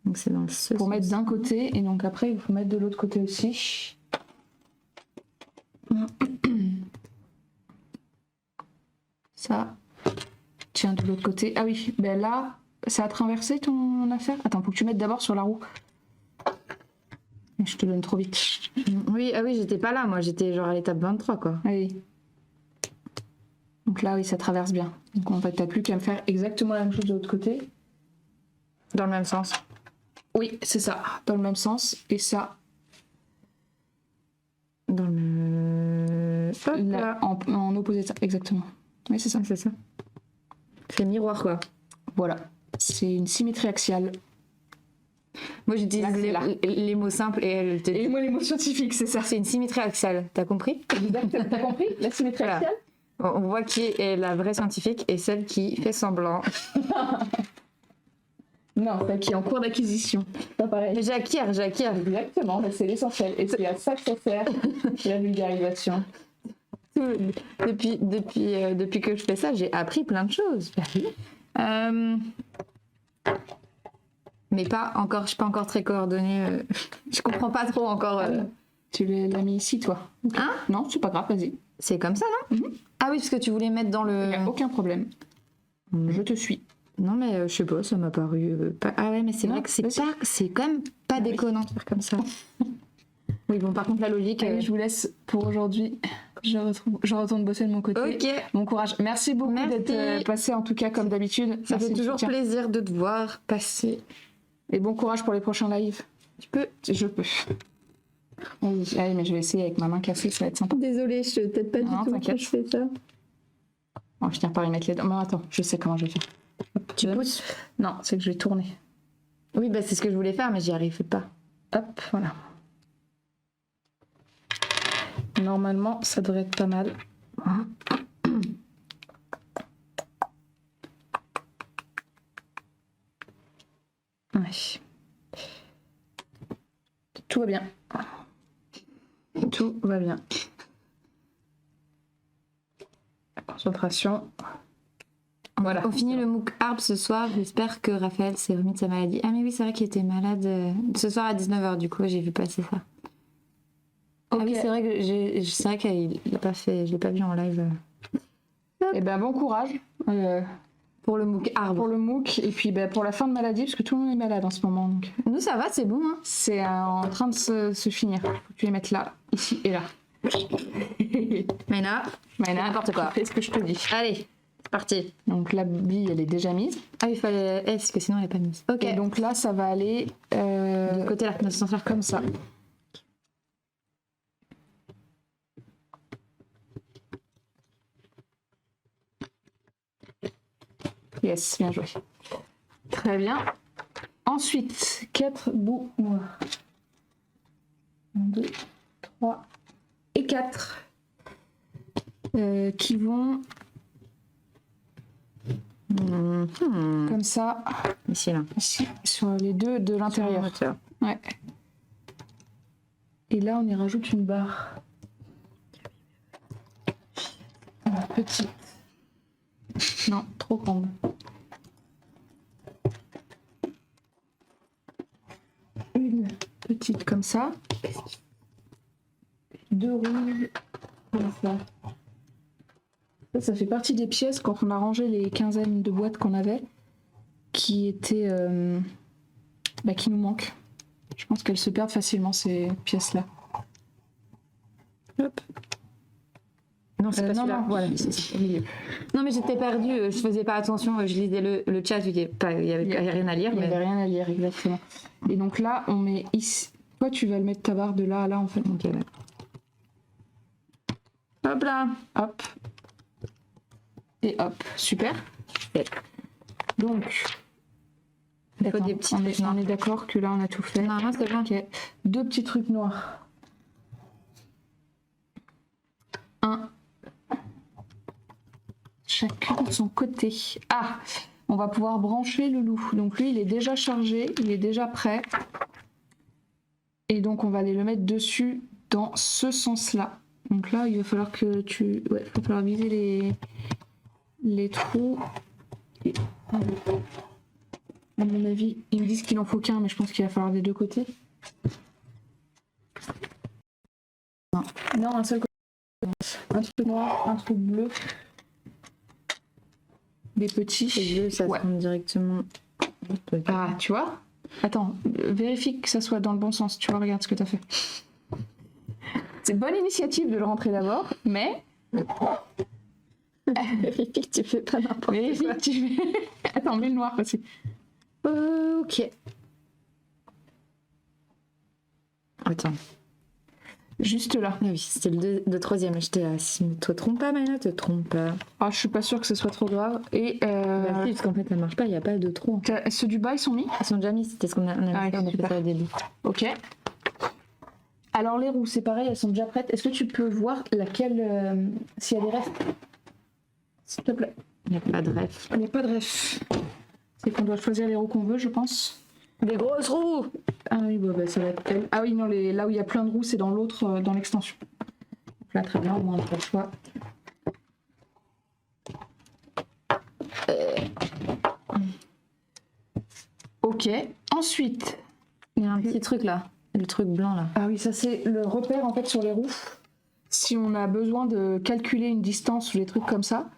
Donc c'est dans ce pour mettre d'un côté. Et donc après, il faut mettre de l'autre côté aussi. Ça tient de l'autre côté. Ah oui, ben là, ça a traversé ton affaire. Attends, faut que tu mettes d'abord sur la roue. Je te donne trop vite. Oui, ah oui, j'étais pas là, moi, j'étais genre à l'étape 23, quoi. Ah oui. Donc là, oui, ça traverse bien. Donc en fait, t'as plus qu'à me faire exactement la même chose de l'autre côté. Dans le même sens. Oui, c'est ça, dans le même sens. Et ça... Dans le... Là, en opposé de ça, exactement. Oui, c'est ça. C'est ça. C'est miroir, quoi. Voilà. C'est une symétrie axiale. Moi, j'utilise les mots simples et moi, les mots scientifiques, c'est ça. C'est une symétrie axiale, t'as compris? T'as compris? La symétrie axiale? On voit qui est la vraie scientifique et celle qui fait semblant. Non, celle qui est en cours d'acquisition. Pas pareil. Mais j'acquiers. Exactement, mais c'est l'essentiel. Et c'est à ça que ça sert, la vulgarisation. Depuis que je fais ça, j'ai appris plein de choses. Mais pas encore, je suis pas encore très coordonnée. Je comprends pas trop encore. Tu l'as mis ici, toi? Okay. Hein? Non, c'est pas grave, vas-y. C'est comme ça, non? Ah oui, parce que tu voulais mettre dans le... Il n'y a aucun problème. Je te suis. Non, mais je sais pas, ça m'a paru... pas... Ah ouais, mais c'est vrai que c'est quand même pas déconnant de faire comme ça. Oui, bon, par contre, la logique... Allez, je vous laisse pour aujourd'hui. Je retourne bosser de mon côté. Ok. Bon courage. Merci beaucoup d'être passé, en tout cas, comme d'habitude. Ça fait toujours plaisir de te voir passer. Et bon courage pour les prochains lives. Tu peux. Je peux. Oui, allez, mais je vais essayer avec ma main cassée, ça va être sympa. Désolée, je t'aide pas Non, du tout quand t'inquiète. je fais ça. On va finir par y mettre les dents. Mais attends, je sais comment je vais faire. Tu pousses. Non, c'est que je vais tourner. Oui, bah c'est ce que je voulais faire, mais j'y arrive pas. Hop, voilà. Normalement, ça devrait être pas mal. Ouais. Tout va bien. Tout va bien. Concentration. Voilà. On finit le MOOC Arbre ce soir. J'espère que Raphaël s'est remis de sa maladie. Ah mais oui, c'est vrai qu'il était malade ce soir à 19h, du coup, j'ai vu passer ça. Ok. Ah oui, c'est vrai que c'est vrai qu'il l'a pas fait, je l'ai pas vu en live. Eh ben bon courage Pour le MOOC Arbre. pour le MOOC et puis pour la fin de maladie parce que tout le monde est malade en ce moment. Donc. Nous, ça va, c'est bon. Hein. C'est en train de se finir. Faut que tu les mettes là, ici et là. Maïna, Maïna, n'importe quoi. tu fais ce que je te dis. Allez, c'est parti. Donc la bille, elle est déjà mise. Ah, il fallait S, que sinon elle est pas mise. Ok. Et donc là, ça va aller De côté là, sans faire comme ça. Yes, bien joué. Très bien. Ensuite, 4 bouts noirs. 1, 2, 3 et 4 qui vont comme ça Ici là. ici, sur les deux de l'intérieur. Ouais. Et là, on y rajoute une barre. Petite. Non, trop grande. Une petite comme ça. 2 rouges comme ça. Ça fait partie des pièces quand on a rangé les quinzaines de boîtes qu'on avait qui étaient qui nous manquent. Je pense qu'elles se perdent facilement ces pièces-là. Hop. Non, c'est pas non, celui-là. non, voilà, c'est au milieu. Non, mais j'étais perdue, je faisais pas attention, je lisais le chat, il y avait rien à lire. Il n'y Mais... avait rien à lire, exactement. Et donc là, on met ici. Toi, tu vas le mettre ta barre de là à là, en fait. Ok, ouais. Hop là. Hop. Et hop. Super. Ouais. Donc, Il faut attends, des petits on trucs est noirs. d'accord que là, on a tout fait. Non, c'est bon. Ok. 2 petits trucs noirs. Un. Chacun de son côté. Ah, on va pouvoir brancher le loup. Donc lui, il est déjà chargé, il est déjà prêt. Et donc, on va aller le mettre dessus dans ce sens-là. Donc là, il va falloir que tu... Ouais, il va falloir viser les trous. Et... À mon avis, ils me disent qu'il en faut qu'un, mais je pense qu'il va falloir des deux côtés. Non, un seul côté. Un truc noir, un truc bleu. Des petits. Les bleus, ça Ouais. se rend directement. Ah, tu vois? Attends, vérifie que ça soit dans le bon sens. Tu vois, regarde ce que t'as fait. C'est bonne initiative de le rentrer d'abord, mais... Vérifie que tu fais pas n'importe Vérifie quoi. que tu fais... Attends, mets le noir aussi. Ok. Attends. Juste là. Ah oui, c'était le troisième. J'étais là. Si ne te trompe pas, Maïna, te trompe pas. Ah, je suis pas sûre que ce soit trop grave. Et Bah, si, parce qu'en fait, ça marche pas, il n'y a pas de trou. ceux du bas, ils sont mis? Ils sont déjà mis, c'était ce qu'on a, Ah, fait, on a fait super. ça au début. Ok. Alors les roues, c'est pareil, elles sont déjà prêtes. Est-ce que tu peux voir laquelle, s'il y a des refs? S'il te plaît. Il n'y a pas de ref. Il n'y a pas de ref. C'est qu'on doit choisir les roues qu'on veut, je pense. Des grosses roues. Ah oui, bah, ça va être elle. Ah oui, non, là où il y a plein de roues, c'est dans l'autre, dans l'extension. Donc là, très bien, au moins on n'a pas le choix. Ok. Ensuite, Il y a un petit truc là. Le truc blanc là. ah oui, ça c'est le repère en fait sur les roues. Si on a besoin de calculer une distance ou des trucs comme ça,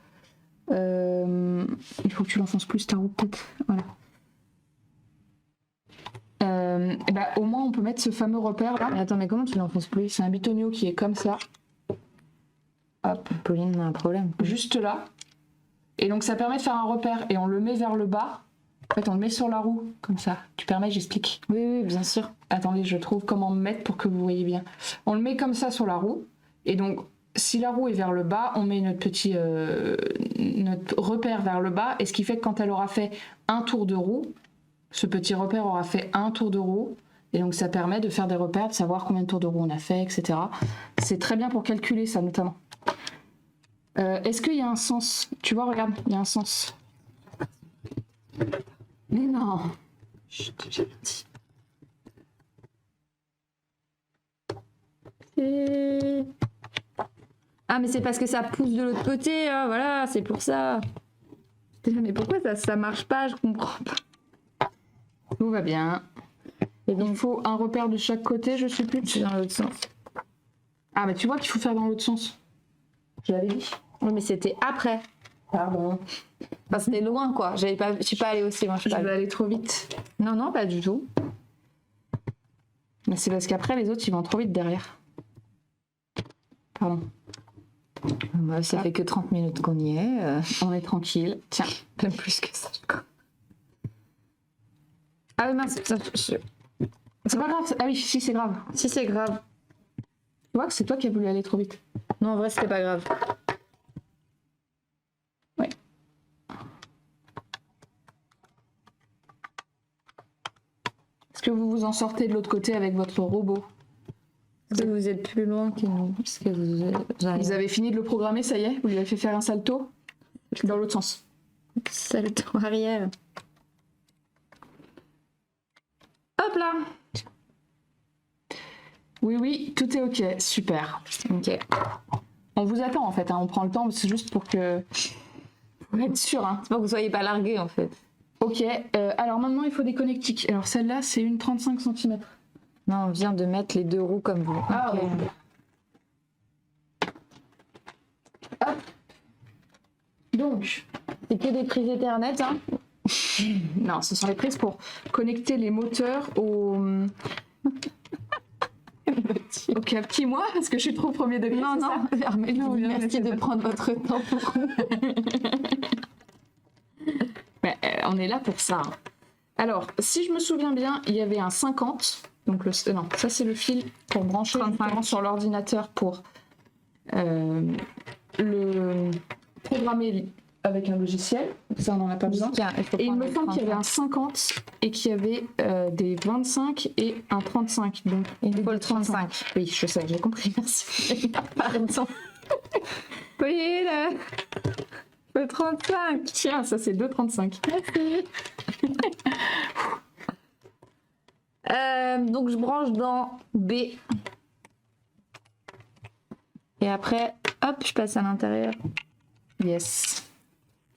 il faut que tu l'enfonces plus ta roue peut-être. Voilà. Et bah, au moins on peut mettre ce fameux repère là. Mais attends, mais comment tu l'enfonces plus? C'est un bitonio qui est comme ça, Pauline a un problème. juste là. Et donc ça permet de faire un repère et on le met vers le bas. En fait, on le met sur la roue, comme ça. Tu permets, j'explique. Oui, bien sûr. Attendez, je trouve comment me mettre pour que vous voyez bien. On le met comme ça sur la roue. Et donc, si la roue est vers le bas, on met notre petit notre repère vers le bas. Et ce qui fait que quand elle aura fait un tour de roue, ce petit repère aura fait un tour de roue. Et donc, ça permet de faire des repères, de savoir combien de tours de roue on a fait, etc. C'est très bien pour calculer ça, notamment. Est-ce qu'il y a un sens? Tu vois, regarde, il y a un sens. Mais non. Chut, j'ai rien dit. Ah, mais c'est parce que ça pousse de l'autre côté, hein, voilà, c'est pour ça. Mais pourquoi ça marche pas? Je comprends pas. Tout va bien. Et donc, il faut un repère de chaque côté, je sais plus. C'est dans l'autre sens. Ah, mais tu vois qu'il faut faire dans l'autre sens. Je l'avais dit. Oui, mais c'était après. Pardon. Enfin, c'était loin, quoi. Je suis pas allée aussi loin. Je vais aller trop vite. Non, pas du tout. Mais c'est parce qu'après, les autres, ils vont trop vite derrière. Pardon. Bah, ça fait que 30 minutes qu'on y est. On est tranquille. Tiens. Même plus que ça, je crois. Ah oui, mince. C'est pas grave. Ah oui, si, c'est grave. Si, c'est grave. Tu vois que c'est toi qui as voulu aller trop vite. Non, en vrai, c'était pas grave. Ouais. Est-ce que vous vous en sortez de l'autre côté avec votre robot? Est-ce que vous êtes plus loin que nous? Est-ce que Vous avez fini de le programmer, ça y est? Vous lui avez fait faire un salto? Dans l'autre sens. Salto arrière. Hop là! Oui, tout est ok, super. Ok. On vous attend en fait, hein. On prend le temps, c'est juste pour être sûr. Hein. C'est pour que vous soyez pas largués en fait. Ok, alors maintenant il faut des connectiques. Alors celle-là c'est une 35 cm. Non, on vient de mettre les deux roues comme vous. Ah Ok. ouais. Hop. Donc, C'est que des prises Ethernet, hein? non, ce sont les prises pour connecter les moteurs au petit moi, parce que je suis trop premier degré. Non, Non, merci de prendre votre temps pour nous. Mais, on est là pour ça. Hein. Alors, si je me souviens bien, il y avait un 50. Donc non, ça c'est le fil pour brancher sur l'ordinateur pour le programmer avec un logiciel. Ça, on n'en a pas besoin. Et il me semble qu'il y avait un 50 et qu'il y avait des 25 et un 35. Donc, il faut le 35. Oui, je sais, j'ai compris, merci. Pardon. Oui, le 35. Tiens, ça c'est 2,35. Merci. Donc je branche dans B. Et après, hop, je passe à l'intérieur. Yes.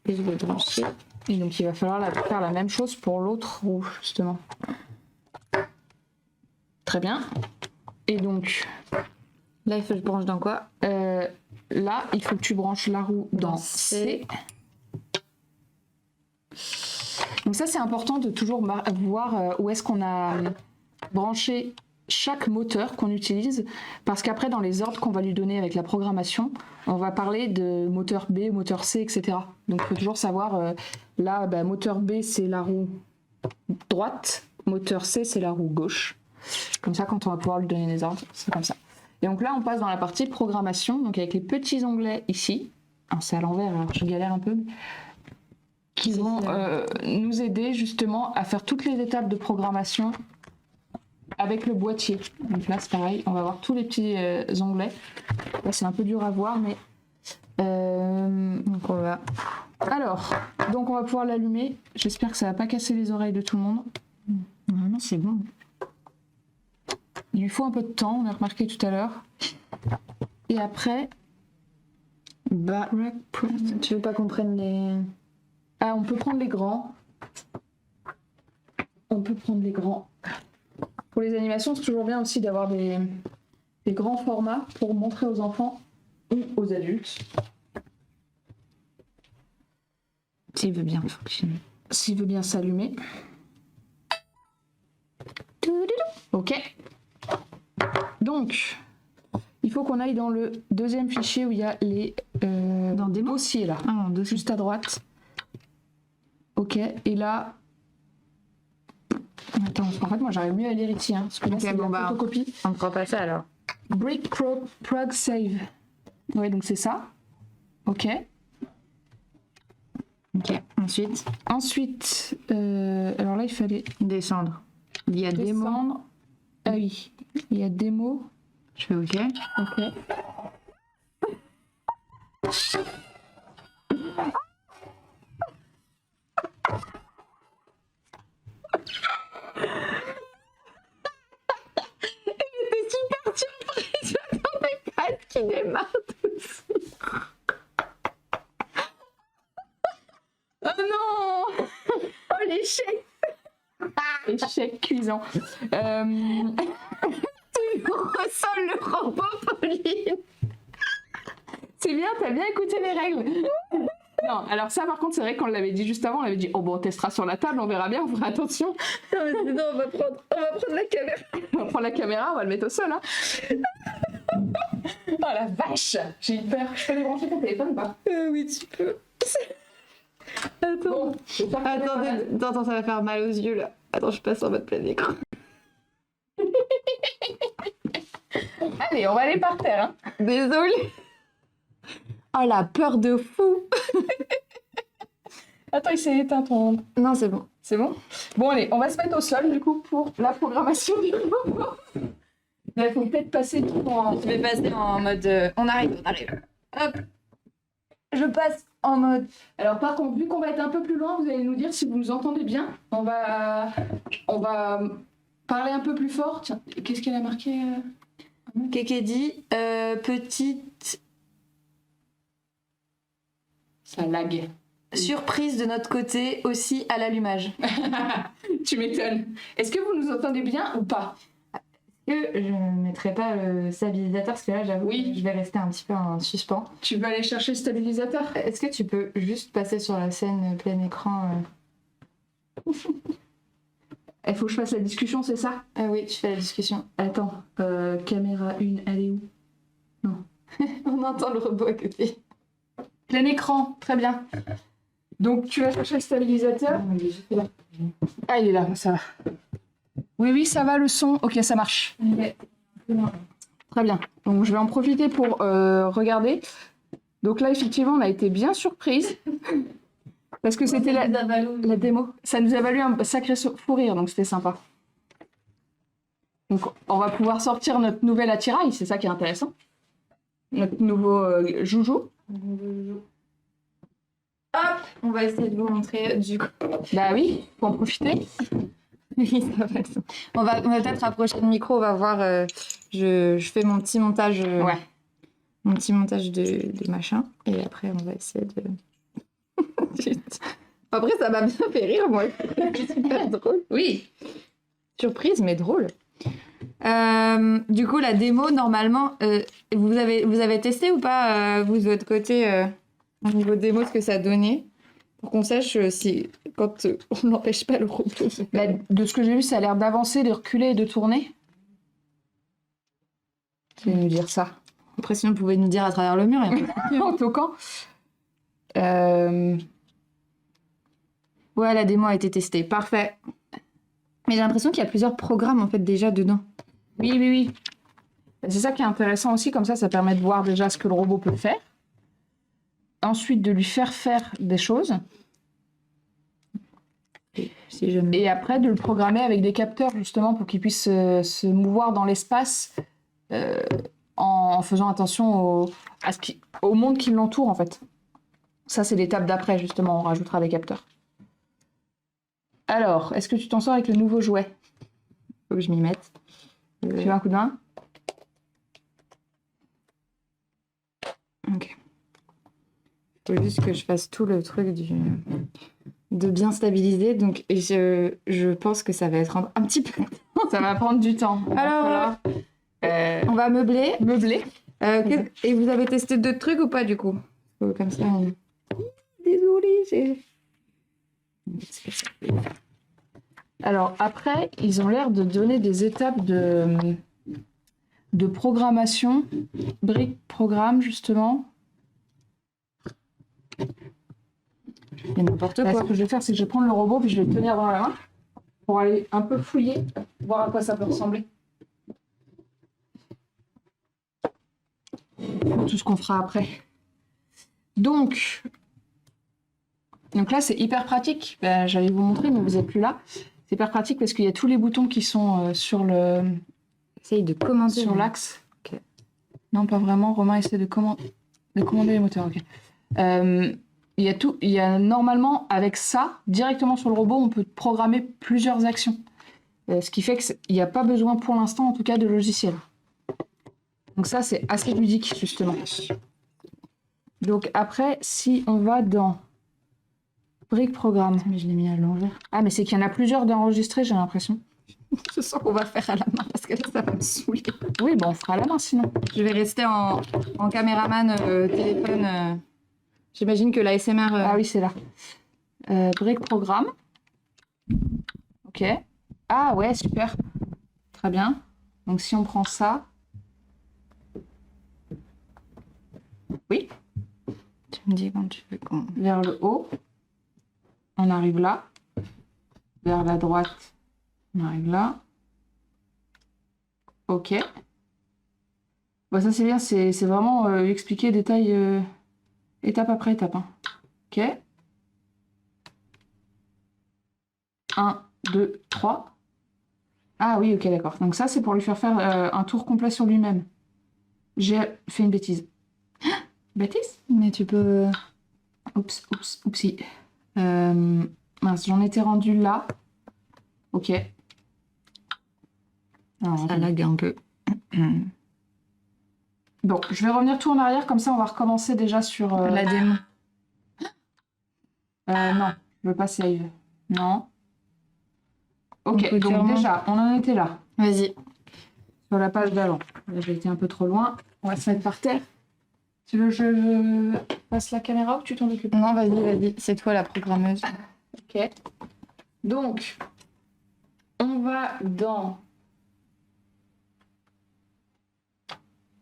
Et je vais brancher. Et donc il va falloir faire la même chose pour l'autre roue, justement. Très bien. Et donc, là, il faut que je branche dans quoi? Là, il faut que tu branches la roue dans C. Donc ça, c'est important de toujours voir où est-ce qu'on a branché chaque moteur qu'on utilise, parce qu'après, dans les ordres qu'on va lui donner avec la programmation, on va parler de moteur B, moteur C, etc. Donc il faut toujours savoir, là, moteur B, c'est la roue droite, moteur C, c'est la roue gauche. Comme ça, quand on va pouvoir lui donner les ordres, c'est comme ça. Et donc là, on passe dans la partie programmation, donc avec les petits onglets ici. Alors, c'est à l'envers, alors je galère un peu, mais qui vont nous aider justement à faire toutes les étapes de programmation avec le boîtier. Donc là, c'est pareil, on va voir tous les petits onglets. Là, c'est un peu dur à voir, mais... Donc on va... Alors, donc on va pouvoir l'allumer. J'espère que ça va pas casser les oreilles de tout le monde. Normalement, c'est bon. Il lui faut un peu de temps, on a remarqué tout à l'heure. Et après... Tu veux pas qu'on prenne les... Ah, on peut prendre les grands. On peut prendre les grands. Pour les animations, c'est toujours bien aussi d'avoir des grands formats pour montrer aux enfants ou aux adultes. S'il veut bien fonctionner. S'il veut bien s'allumer. Ok. Donc, il faut qu'on aille dans le deuxième fichier où il y a les dans des dossiers là. Ah, Juste à droite. Ok, et là, Attends, parce qu'en fait, moi, j'arrive mieux à lire ici. Hein, parce que là, Ok, c'est bon, la bah, photocopie. On ne prend pas ça alors. Brick Prog Save. Ouais, donc c'est ça. Ok. Ok, ensuite, Ensuite, alors là, il fallait descendre. Il y a des mots. descendre. Ah oui, il y a des mots. Je fais OK. Ok. J'étais super surprise. J'attendais pas qui démarre tout de suite. Oh non. Oh l'échec. Échec cuisant. Tu ressens le robot, Pauline. C'est bien, t'as bien écouté les règles. Non, alors ça par contre c'est vrai qu'on l'avait dit juste avant, on l'avait dit oh bon on testera sur la table, on verra bien, on fera attention. Non, mais sinon, on va prendre la caméra. On va prendre la caméra, on va le mettre au sol. Hein. Oh la vache, j'ai eu peur. Je peux débrancher ton téléphone ou pas? Oui, tu peux. Attends. Bon, Attends, ça va faire mal aux yeux là. Attends, je passe en mode plein écran. Allez, on va aller par terre. Hein. Désolée. Oh la peur de fou. Attends, il s'est éteint ton... Non, c'est bon. C'est bon? Bon allez, on va se mettre au sol du coup pour la programmation du robot. Il faut peut-être passer tout en... Je vais passer en mode... On arrive. Hop. Je passe en mode... Alors par contre, vu qu'on va être un peu plus loin, vous allez nous dire si vous nous entendez bien. On va parler un peu plus fort. Tiens, qu'est-ce qu'elle a marqué Kekedi, petite Ça lag. surprise de notre côté aussi à l'allumage. Tu m'étonnes. Est-ce que vous nous entendez bien ou pas? Que je ne mettrai pas le stabilisateur parce que là, j'avoue, Oui. je vais rester un petit peu en suspens. Tu veux aller chercher le stabilisateur? Est-ce que tu peux juste passer sur la scène plein écran Il faut que je fasse la discussion, c'est ça? Ah oui, tu fais la discussion. Attends, caméra 1, elle est où? On entend le robot à côté. Plein écran, très bien. Donc tu vas chercher le stabilisateur. Ah, il est là, ça va. Oui, ça va le son. Ok, ça marche. Très bien. Donc je vais en profiter pour regarder. Donc là, effectivement, on a été bien surprise. Parce que c'était la démo. Ça nous a valu un sacré fou rire, donc c'était sympa. Donc on va pouvoir sortir notre nouvel attirail, c'est ça qui est intéressant. Notre nouveau joujou. Hop, on va essayer de vous montrer du coup. Bah oui, faut en profiter. Oui, ça va. On va peut-être rapprocher le micro, on va voir. Je fais mon petit montage. Ouais. Mon petit montage de machin. Et après, on va essayer de. Après, ça m'a bien fait rire, moi. C'est super drôle. Oui. Surprise, mais drôle. Du coup, la démo, normalement, vous avez testé ou pas, vous, de votre côté, au niveau démo, ce que ça donnait? Pour qu'on sache si, quand on n'empêche pas le robot. Bah, de ce que j'ai vu, ça a l'air d'avancer, de reculer et de tourner. Je vais nous dire ça. Après, sinon, vous pouvez nous dire à travers le mur. En toquant. Ouais, la démo a été testée. Parfait. Mais j'ai l'impression qu'il y a plusieurs programmes, en fait, déjà dedans. Oui. C'est ça qui est intéressant aussi, comme ça permet de voir déjà ce que le robot peut faire. Ensuite, de lui faire des choses. Si je Et après, de le programmer avec des capteurs, justement, pour qu'il puisse se mouvoir dans l'espace en faisant attention au monde qui l'entoure, en fait. Ça, c'est l'étape d'après, justement. On rajoutera des capteurs. Alors, est-ce que tu t'en sors avec le nouveau jouet? Faut que je m'y mette. Tu veux un coup de main? Ok. Faut juste que je fasse tout le truc de bien stabiliser. Donc, je pense que ça va être un petit peu... Ça va prendre du temps. Alors, on va meubler. Meubler. Et vous avez testé d'autres trucs ou pas, du coup? Comme ça... Désolée, j'ai... Alors après, ils ont l'air de donner des étapes de programmation, briques programme justement. Et n'importe Là, quoi. ce que je vais faire, c'est que je vais prendre le robot puis je vais le tenir dans la main. pour aller un peu fouiller, voir à quoi ça peut ressembler. Tout ce qu'on fera après. Donc là, c'est hyper pratique. Ben, j'allais vous montrer, mais vous n'êtes plus là. C'est hyper pratique parce qu'il y a tous les boutons qui sont sur Essaye de commenter. sur l'axe. Ok. Non, pas vraiment. Romain essaie de commander les moteurs. Ok. Il y a normalement, avec ça, directement sur le robot, on peut programmer plusieurs actions. Ce qui fait qu'il n'y a pas besoin pour l'instant, en tout cas, de logiciel. Donc ça, c'est assez ludique, justement. Donc après, si on va dans Brick Programme. Mais je l'ai mis à l'envers. Ah, mais c'est qu'il y en a plusieurs d'enregistrés, j'ai l'impression. Je sens qu'on va faire à la main parce que là, ça va me saouler. Oui, bon, on fera à la main sinon. Je vais rester en caméraman téléphone. J'imagine que la SMR. Ah oui, c'est là. Brick Programme. Ok. Ah ouais, super. Très bien. Donc si on prend ça. Oui. Tu me dis quand tu veux qu'on. Vers le haut. On arrive là. Vers la droite. On arrive là. Ok. Bon, ça c'est bien, c'est vraiment expliquer détail étape après étape. Hein. Ok. 1, 2, 3. Ah oui, ok, d'accord. Donc ça, c'est pour lui faire un tour complet sur lui-même. J'ai fait une bêtise. Bêtise? Mais tu peux. Oupsie. Mince, j'en étais rendue là. Ok. Alors, Ça lag un peu. bon, je vais revenir tout en arrière, comme ça on va recommencer déjà sur... La démo. non, je veux pas save. Non. Ok, donc clairement... déjà, on en était là. Vas-y. Sur la page d'avant. Là, j'ai été un peu trop loin. On va se mettre par terre. Tu veux que je passe la caméra ou tu t'en occupes? Non, vas-y. C'est toi la programmeuse. Ok. Donc, on va dans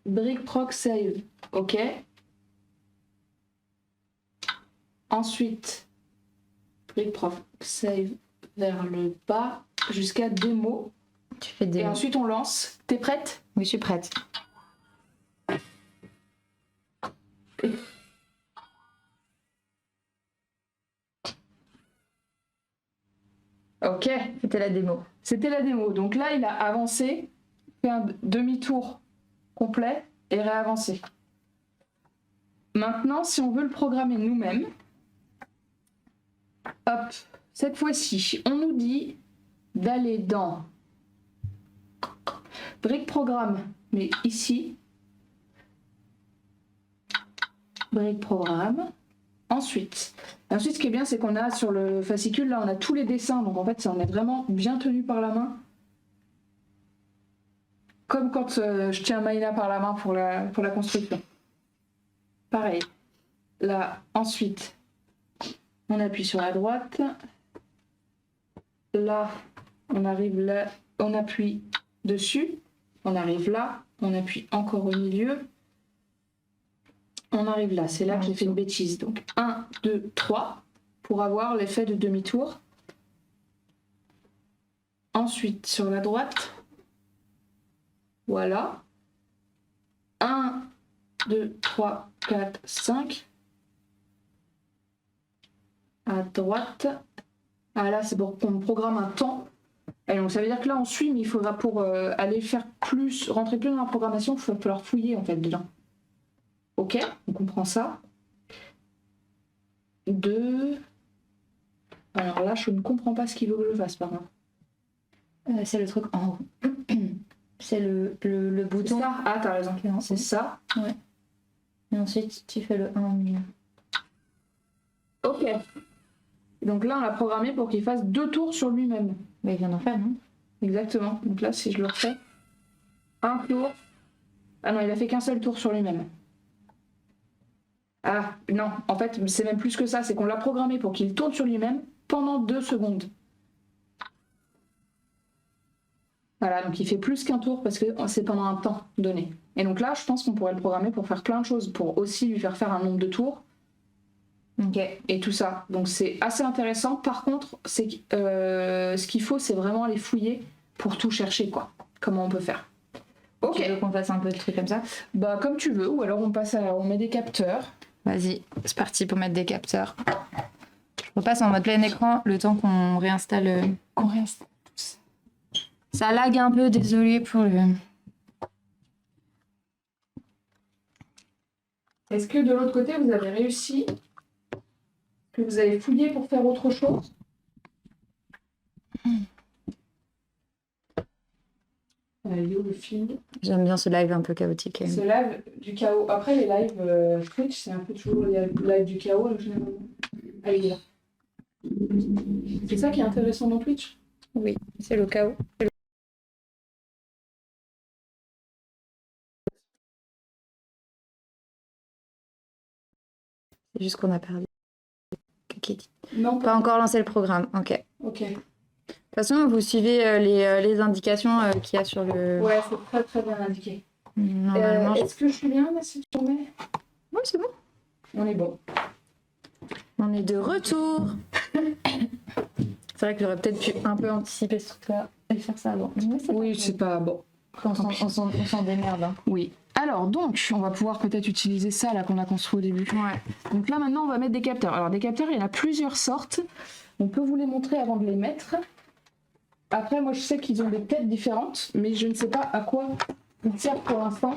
Brick Proc Save. Ok. Ensuite, Brick Proc Save vers le bas jusqu'à démo. Tu fais des. Et ensuite, on lance. T'es prête? Oui, je suis prête. Ok. C'était la démo. C'était la démo. Donc là, il a avancé, fait un demi-tour complet et réavancé. Maintenant, si on veut le programmer nous-mêmes, hop, cette fois-ci, on nous dit d'aller dans Brick Programme, mais ici, Brick Programme. Ensuite, ce qui est bien, c'est qu'on a sur le fascicule, là, on a tous les dessins, donc en fait, ça en est vraiment bien tenu par la main. Comme quand je tiens Maïna par la main pour la construction. Pareil. Là, ensuite, on appuie sur la droite. Là, on arrive là, on appuie dessus. On arrive là, on appuie encore au milieu. On arrive là, c'est là que j'ai fait une bêtise. Donc 1, 2, 3 pour avoir l'effet de demi-tour. Ensuite, sur la droite, voilà. 1, 2, 3, 4, 5. À droite. Ah là, c'est pour qu'on programme un temps. Et donc ça veut dire que là, on suit, mais il faudra pour aller faire plus, rentrer plus dans la programmation, il va falloir fouiller en fait dedans. Ok, donc on prend ça. 2. Alors là, je ne comprends pas ce qu'il veut que je fasse par contre. C'est le truc en haut. C'est le bouton. Ça. Ah, t'as raison. C'est ça. Ouais. Et ensuite, tu fais le 1 au milieu. Ok. Donc là, on l'a programmé pour qu'il fasse 2 tours sur lui-même. Mais il vient d'en faire, non? Exactement. Donc là, si je le refais, 1 tour. Ah non, il a fait qu'un seul tour sur lui-même. Ah non, en fait, c'est même plus que ça. C'est qu'on l'a programmé pour qu'il tourne sur lui-même pendant 2 secondes. Voilà, donc il fait plus qu'un tour parce que c'est pendant un temps donné. Et donc là, je pense qu'on pourrait le programmer pour faire plein de choses, pour aussi lui faire un nombre de tours. Ok. et tout ça. Donc c'est assez intéressant. Par contre, ce qu'il faut, c'est vraiment aller fouiller pour tout chercher, quoi. Comment on peut faire. Ok. Tu veux qu'on fasse un peu de trucs comme ça? Bah comme tu veux, ou alors on met des capteurs. Vas-y, c'est parti pour mettre des capteurs. Je repasse en mode plein écran le temps qu'on réinstalle. On réinstalle. Ça lag un peu, désolé pour le... Est-ce que de l'autre côté, vous avez réussi? Que vous avez fouillé pour faire autre chose? Il est où le film? J'aime bien ce live un peu chaotique. Ce live du chaos. Après, les lives Twitch, c'est un peu toujours les lives du chaos, généralement. Ah, il est là. C'est ça qui est intéressant dans Twitch? Oui, c'est le chaos. C'est juste qu'on a perdu. Non, Pas encore lancé le programme, ok. Ok. De toute façon, vous suivez les indications qu'il y a sur le... Ouais, c'est très très bien indiqué. Normalement, Est-ce que je suis bien là si tu remets? ouais, c'est bon. On est bon. On est de retour. C'est vrai que j'aurais peut-être pu un peu anticiper ce truc-là et faire ça avant. Oui, c'est pas bon. On s'en démerde. Hein. Oui. Alors donc, on va pouvoir peut-être utiliser ça là qu'on a construit au début. Ouais. Donc là maintenant, on va mettre des capteurs. Alors des capteurs, il y en a plusieurs sortes. On peut vous les montrer avant de les mettre. Après, moi je sais qu'ils ont des têtes différentes, mais je ne sais pas à quoi ils servent pour l'instant.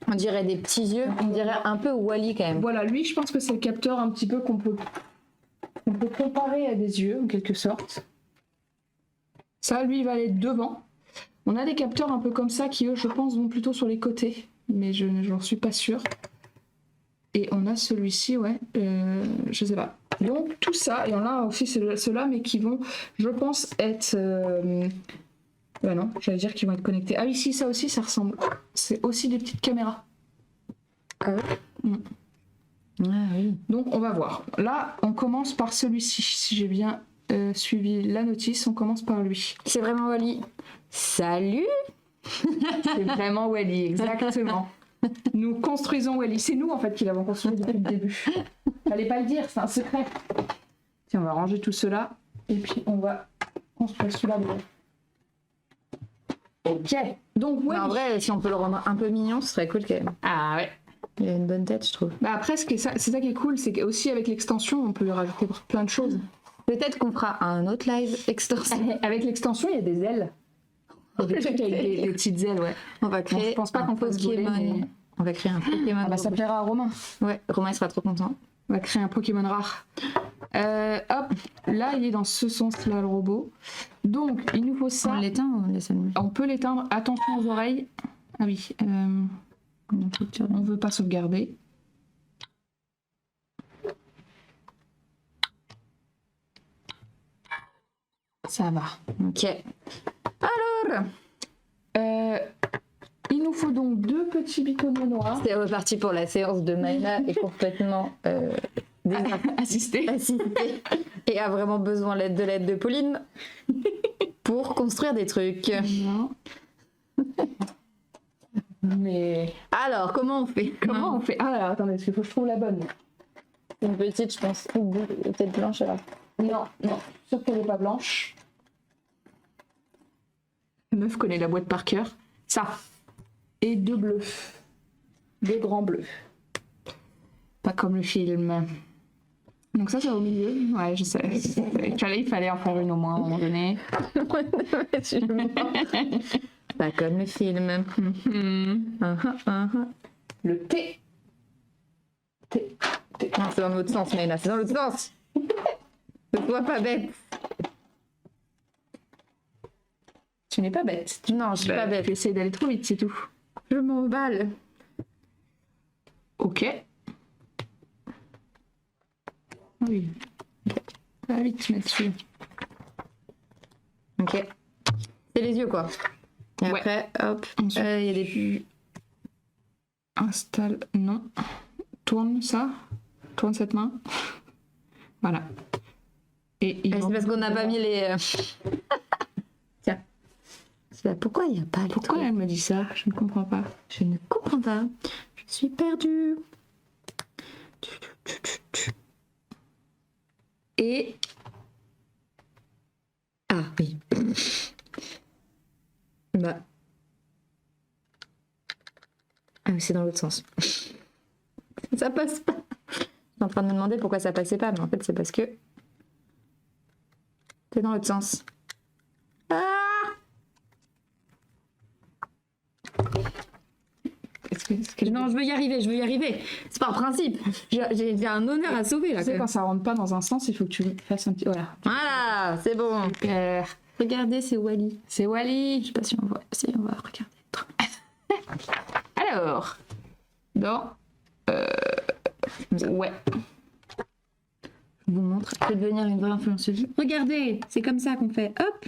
On dirait des petits yeux, on dirait un peu Wall-E quand même. Voilà, lui je pense que c'est le capteur un petit peu qu'on peut comparer à des yeux en quelque sorte. Ça, lui, il va aller devant. On a des capteurs un peu comme ça qui, eux, je pense, vont plutôt sur les côtés, mais je n'en suis pas sûre. Et on a celui-ci, ouais, je sais pas. Donc tout ça, et on a aussi ceux-là, mais qui vont, je pense, être... Bah non, j'allais dire qu'ils vont être connectés. Ah oui, si, ça aussi, ça ressemble. C'est aussi des petites caméras. Ah oui. Ah oui. Donc on va voir. Là, on commence par celui-ci. Si j'ai bien suivi la notice, on commence par lui. C'est vraiment Wall-E. Salut. C'est vraiment Wall-E, exactement. Nous construisons Wall-E. C'est nous en fait qui l'avons construit depuis le début. Fallait pas le dire, c'est un secret. Tiens, on va ranger tout cela et puis on va construire celui-là. Ok. Donc Wall-E. En vrai, si on peut le rendre un peu mignon, ce serait cool quand même. Ah ouais. Il a une bonne tête, je trouve. Bah après, c'est ça qui est cool, c'est qu'aussi avec l'extension, on peut lui rajouter plein de choses. Peut-être qu'on fera un autre live extension. Avec l'extension, il y a des ailes. Des trucs avec des petites ailes, ouais. On va créer je pense pas un qu'on fasse Pokémon. voler, mais... On va créer un Pokémon. Ah bah ça plaira à Romain. Ouais, Romain il sera trop content. On va créer un Pokémon rare. Hop, là il est dans ce sens-là le robot. Donc il nous faut ça. On l'éteint ou on laisse allumer? On peut l'éteindre. Attention aux oreilles. Ah oui. On veut pas sauvegarder. Ça va. Ok. Alors, il nous faut donc 2 petits bitonneaux noirs. c'est reparti pour la séance de Maïna et complètement Assisté. assistée et a vraiment besoin de l'aide de Pauline pour construire des trucs. Non. Mais Alors, comment on fait? comment on fait? Ah alors, attendez, parce qu'il faut que je trouve la bonne. Une petite, je pense, peut-être blanche alors. Non, je suis sûre qu'elle n'est pas blanche. La meuf connaît la boîte par cœur. Ça. Et 2 bleus. 2 grands bleus. Pas comme le film. Donc ça, c'est au milieu. Ouais, je sais. Il fallait en faire une au moins à un moment donné. Pas comme le film. Le T. T. Non, c'est dans l'autre sens, Maïna, c'est dans l'autre sens. Ne sois pas bête. Tu n'es pas bête. Non, je suis pas bête. Tu essaies d'aller trop vite, c'est tout. Je m'emballe. Ok. Oui. Pas vite, mettre dessus. Ok. C'est les yeux, quoi. Et Ouais. après, hop, il y a des... Installe. Non. Tourne ça. Tourne cette main. Voilà. Et C'est parce qu'on n'a pas mis les... Tiens. Pourquoi il n'y a pas les Pourquoi trucs? elle me dit ça? Je ne comprends pas. Je ne comprends pas. Je suis perdue. Et... Ah oui. Bah. Ah, mais c'est dans l'autre sens. Ça passe pas. Je suis en train de me demander pourquoi ça passait pas, mais en fait c'est parce que c'est dans l'autre sens. Ah, non, je veux y arriver. C'est pas un principe. J'ai un honneur à sauver là. Tu sais, quand ça rentre pas dans un sens, il faut que tu fasses un petit. Voilà. Voilà, c'est bon. Super. Regardez, c'est Wally. C'est Wally. Je sais pas si on voit. Si, on va regarder. Alors, dans. Ouais. Je vous montre. Je vais devenir une vraie influenceuse. Regardez, c'est comme ça qu'on fait. Hop.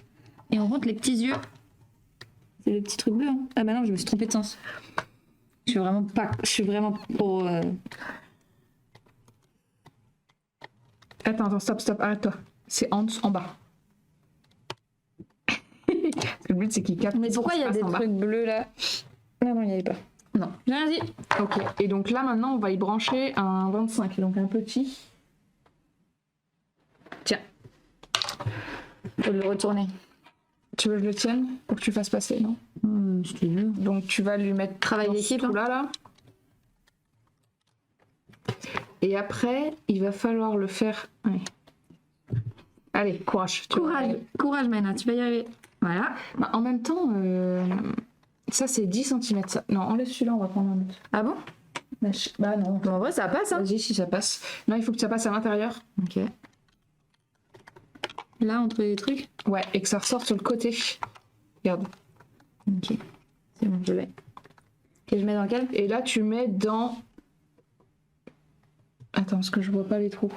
Et on rentre les petits yeux. C'est le petit truc bleu. Hein. Ah bah non, je me suis trompée de sens. Je suis vraiment pour... Attends, stop, arrête-toi. C'est en bas. Le but, c'est qu'il capte. Mais pourquoi il y a des trucs bleus là? Non, il n'y avait pas. Non. J'ai rien dit. Ok. Et donc là, maintenant, on va y brancher un 25, donc un petit. Tiens. Faut le retourner. Tu veux que je le tienne pour que tu fasses passer, non? Si tu veux. Donc tu vas lui mettre Travail dans d'équipe, ce trou-là. Et après, il va falloir le faire. Ouais. Allez, courage. Courage, Maïna, tu vas y arriver. Voilà. Bah, en même temps, ça c'est 10 cm. Ça. Non, enlève celui-là, on va prendre un autre. Ah bon? Bah non. Bon, en vrai, ça passe, hein. Vas-y, si ça passe. Non, il faut que ça passe à l'intérieur. Ok. Là, entre les trucs? Ouais, et que ça ressorte sur le côté. Regarde. Ok. C'est bon, je l'ai. Et je mets dans quel? Et là, tu mets dans... Attends, parce que je vois pas les trous.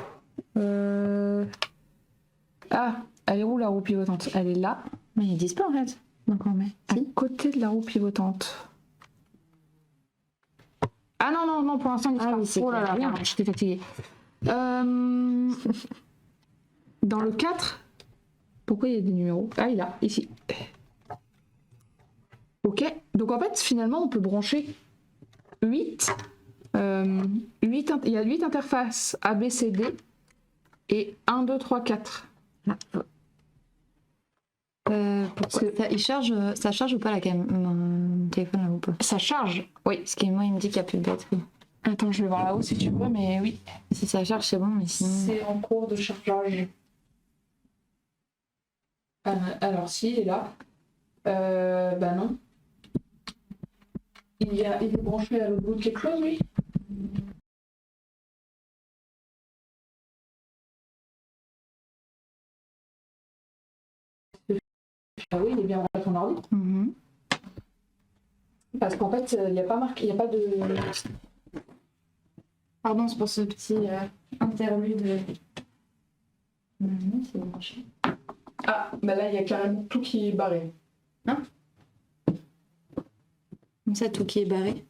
Ah, elle est où la roue pivotante? Elle est là. Mais ils disent pas en fait. Donc on met. À côté de la roue pivotante. Ah non, pour l'instant, il Ah oui, c'est oh là là, bien. pardon, j'étais fatiguée. Dans le 4, pourquoi il y a des numéros? Ah, il est là, ici. Ok, donc en fait, finalement, on peut brancher 8. Il y a 8 interfaces A, B, C, D et 1, 2, 3, 4. Pourquoi ça charge ou pas mon téléphone là ou pas? Ça charge, oui. Parce que moi il me dit qu'il n'y a plus de batterie. Attends, je vais voir là-haut si tu veux, mais oui. Si ça charge c'est bon, mais sinon... C'est en cours de chargage. Alors, si, il est là. Bah non. Il est branché à l'autre bout de quelque chose, oui. Ah oui, il est bien branché à ton ordi. Parce qu'en fait, il n'y a pas marqué, il n'y a pas de... Pardon, c'est pour ce petit interlude. C'est branché. Ah, bah là, il y a carrément tout qui est barré. Hein? Comme ça, tout qui est barré.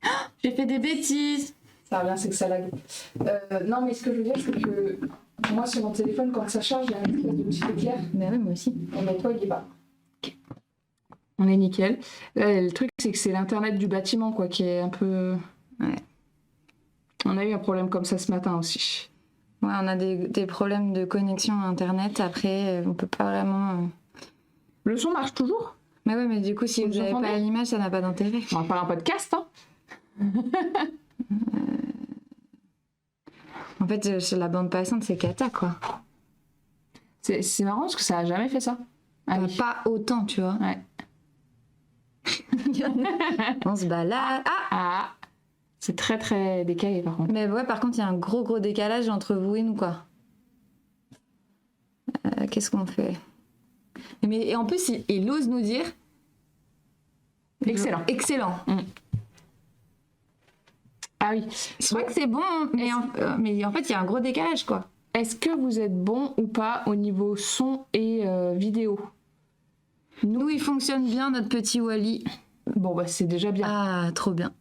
Oh, j'ai fait des bêtises. Ça revient, c'est que ça lag. Non, mais ce que je veux dire, c'est que moi, sur mon téléphone, quand ça charge, il y a une espèce de petit éclair. Mais oui, moi aussi. Mais toi, il est pas. Okay. On est nickel. Là, le truc, c'est que c'est l'internet du bâtiment, quoi, qui est un peu... Ouais. On a eu un problème comme ça ce matin aussi. Ouais, on a des problèmes de connexion à internet. Après, on peut pas vraiment... Le son marche toujours? Mais ouais, mais du coup, si vous n'avez pas l'image, ça n'a pas d'intérêt. On va faire un podcast, hein. En fait, la bande passante, c'est cata, quoi. C'est marrant parce que ça a jamais fait ça. Ah, oui. Pas autant, tu vois. Ouais. On se balade. Ah, c'est très très décalé par contre. Mais ouais, par contre, il y a un gros décalage entre vous et nous, quoi. Qu'est-ce qu'on fait? Et en plus, il ose nous dire... Excellent. Excellent. Ah oui. Je crois que c'est bon, mais en fait, il y a un gros décalage, quoi. Est-ce que vous êtes bon ou pas au niveau son et vidéo? Nous, il fonctionne bien, notre petit Wally. Bon, bah c'est déjà bien. Ah, trop bien.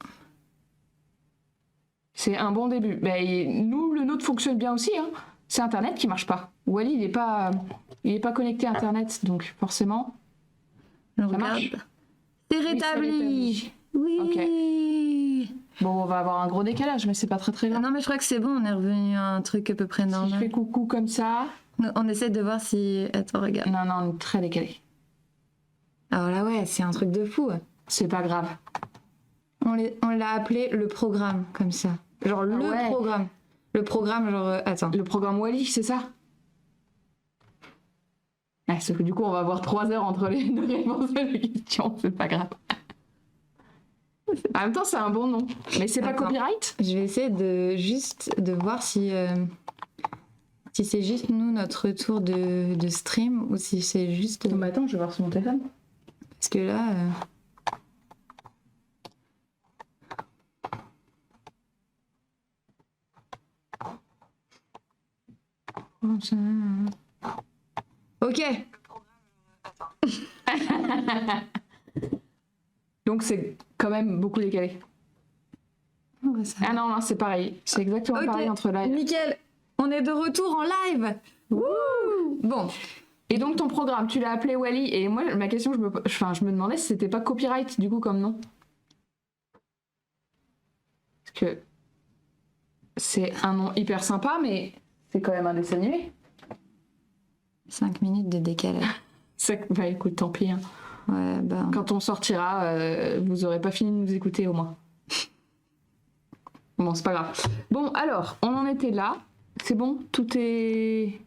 C'est un bon début. Mais nous, le nôtre fonctionne bien aussi, hein. C'est Internet qui marche pas. Wally, il est pas connecté à Internet, donc forcément, ça marche. C'est rétabli. Oui. Ok. Bon, on va avoir un gros décalage, mais c'est pas très grave. Non, mais je crois que c'est bon, on est revenu à un truc à peu près Si normal. je fais coucou comme ça... On essaie de voir si... Attends, regarde. Non, on est très décalé. Alors là, ouais, c'est un truc de fou. C'est pas grave. On l'a appelé le programme, comme ça. Genre le programme. Le programme, genre... attends. Le programme Wally, c'est ça? Ah, sauf que du coup, on va avoir 3 heures entre les deux réponses à la question. C'est pas grave. En même temps, c'est un bon nom. Mais c'est pas Attends. copyright? Je vais essayer de voir si c'est juste nous, notre retour de stream, ou si c'est juste... Bah attends, je vais voir sur mon téléphone. Parce que là... Ok. Donc c'est quand même beaucoup décalé. Ah non, c'est pareil. C'est exactement pareil entre live. Nickel. On est de retour en live. Wouh. Bon. Et donc ton programme, tu l'as appelé Wally. Et moi, ma question, je me demandais si c'était pas copyright du coup comme nom. Parce que c'est un nom hyper sympa, mais c'est quand même un dessin animé. 5 minutes de décalage. Bah écoute, tant pis. Hein. Ouais, bah... Quand on sortira, vous aurez pas fini de nous écouter au moins. Bon, c'est pas grave. Bon, alors, on en était là. C'est bon? Tout est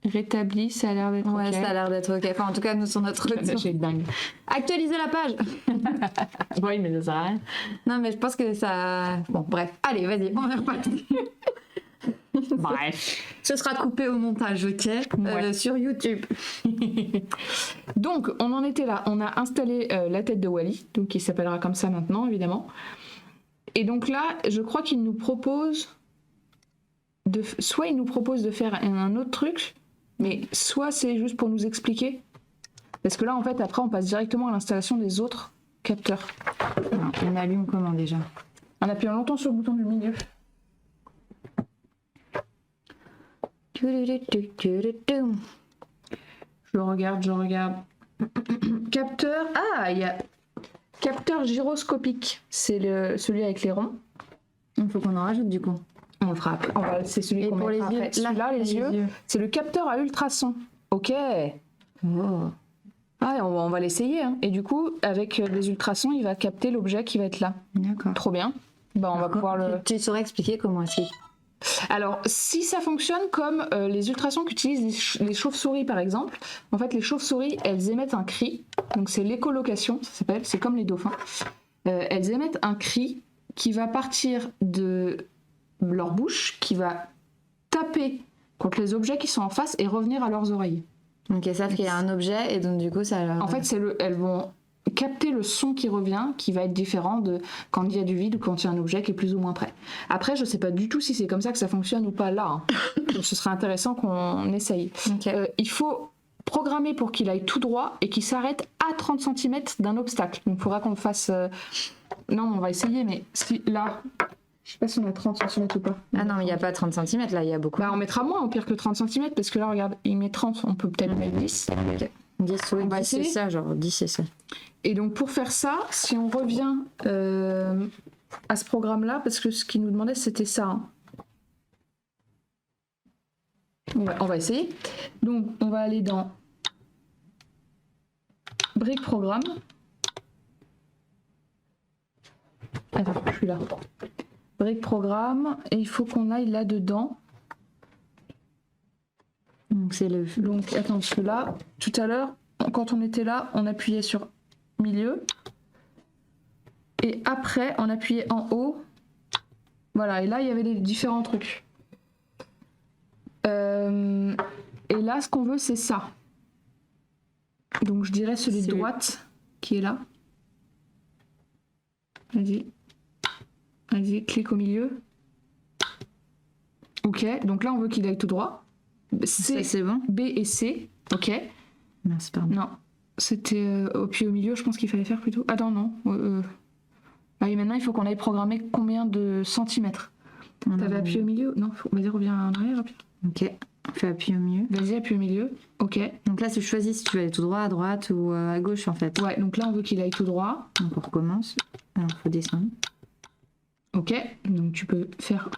rétabli? Ça a l'air d'être Ouais, ok. ça a l'air d'être ok. Enfin, en tout cas, nous, sur notre retour. J'ai dingue. Actualiser la page. Oui, mais ça sert à rien. Non, mais je pense que ça... Bon, bref. Allez, vas-y, on est reparti. Bref. Ce sera coupé au montage, ok? Ouais. Sur YouTube. Donc, on en était là. On a installé la tête de Wally, donc qui s'appellera comme ça maintenant, évidemment. Et donc là, je crois qu'il nous propose soit il nous propose de faire un autre truc, mais soit c'est juste pour nous expliquer. Parce que là, en fait, après, on passe directement à l'installation des autres capteurs. Alors, on allume comment déjà? En appuyant longtemps sur le bouton du milieu. Je regarde. Capteur. Ah, il y a capteur gyroscopique. C'est celui avec les ronds. Il faut qu'on en rajoute du coup. On le fera après. C'est celui Et qu'on pour les mettra yeux, après. Celui-là, les yeux, c'est le capteur à ultrasons. Ok. Oh. Ah, on va l'essayer. Hein. Et du coup, avec les ultrasons, il va capter l'objet qui va être là. D'accord. Trop bien. Bah, on va pouvoir le... Tu saurais expliquer comment est-ce qu'il... Alors, si ça fonctionne comme les ultrasons qu'utilisent les chauves-souris, par exemple, en fait, les chauves-souris, elles émettent un cri. Donc, c'est l'écholocation, ça s'appelle. C'est comme les dauphins. Elles émettent un cri qui va partir de leur bouche, qui va taper contre les objets qui sont en face et revenir à leurs oreilles. Donc elles savent qu'il y a un objet et donc du coup ça... En fait, elles vont capter le son qui revient, qui va être différent de quand il y a du vide ou quand il y a un objet qui est plus ou moins près. Après, je sais pas du tout si c'est comme ça que ça fonctionne ou pas là. Hein. Donc, ce serait intéressant qu'on essaye. Okay. Il faut programmer pour qu'il aille tout droit et qu'il s'arrête à 30 cm d'un obstacle. Donc il faudra qu'on le fasse... Non, on va essayer, mais si là... Je sais pas si on a 30 cm ou pas. Ah non, mais il n'y a pas 30 cm là, il y a beaucoup. Bah, on mettra moins au pire que 30 cm parce que là, regarde, il met 30, on peut peut-être mettre 10. Okay. 10, oui, On va 10 c'est essayer. ça, genre 10 c'est ça. Et donc pour faire ça, si on revient à ce programme-là, parce que ce qu'il nous demandait, c'était ça. Hein. On va essayer. Donc on va aller dans Brique Programme. Attends, je suis là. Brique Programme, et il faut qu'on aille là-dedans. Donc c'est le... Donc attends, parce que là, tout à l'heure, quand on était là, on appuyait sur milieu. Et après, on appuyait en haut. Voilà, et là, il y avait les différents trucs. Et là, ce qu'on veut, c'est ça. Donc je dirais celui de droite qui est là. Vas-y, clique au milieu. Ok, donc là, on veut qu'il aille tout droit. Ça, c'est bon. B et C, ok. Merci, pardon. Non, c'était puis au milieu, je pense qu'il fallait faire plutôt. Attends, non. Ah, et maintenant, il faut qu'on aille programmer combien de centimètres. T'avais appuyé au milieu? Non, vas-y, reviens en arrière. Ok, on fait appuyer au milieu. Vas-y, appuie au milieu, ok. Donc là, tu choisis si tu veux aller tout droit, à droite ou à gauche en fait. Ouais, donc là, on veut qu'il aille tout droit. Donc on recommence. Alors, il faut descendre. Ok, donc tu peux faire...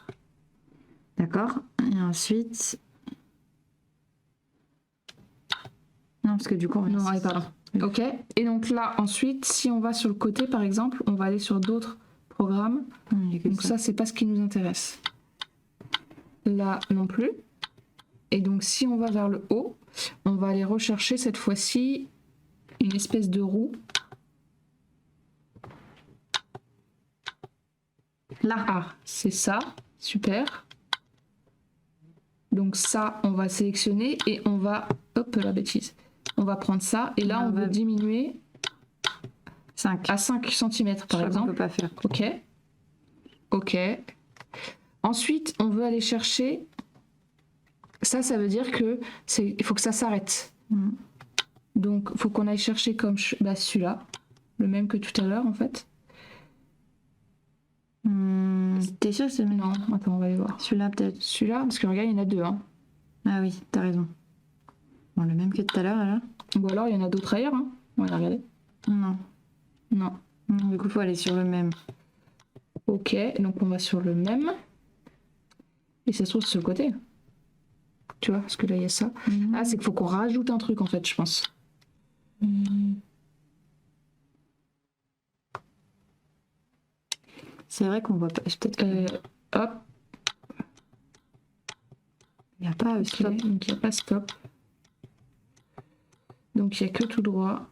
D'accord. Et ensuite... Non, parce que du coup, on Non, allez, pardon. Ok, et donc là, ensuite, si on va sur le côté, par exemple, on va aller sur d'autres programmes. Donc ça, c'est pas ce qui nous intéresse. Là non plus. Et donc, si on va vers le haut, on va aller rechercher cette fois-ci une espèce de roue. Là, ah, c'est ça, super. Donc ça, on va sélectionner et on va... Hop, la bêtise. On va prendre ça et là, on veut diminuer 5 à 5 cm par exemple. On peut pas faire. Ok. Ok. Ensuite, on veut aller chercher... Ça veut dire que il faut que ça s'arrête. Donc, il faut qu'on aille chercher comme celui-là, le même que tout à l'heure en fait. T'es sûr que c'est le même? Non, attends, on va aller voir. Celui-là peut-être. Celui-là, parce que regarde, il y en a deux. Hein. Ah oui, t'as raison. Bon, le même que tout à l'heure, là. Ou alors, il y en a d'autres ailleurs. Hein. On va regarder. Non. Non. Du coup, il faut aller sur le même. Ok, donc on va sur le même. Et ça se trouve sur le côté. Tu vois, parce que là, il y a ça. Ah, c'est qu'il faut qu'on rajoute un truc, en fait, je pense. C'est vrai qu'on voit pas. Peut-être hop. il n'y a pas stop. Donc, il n'y a pas stop. Donc, il n'y a que tout droit.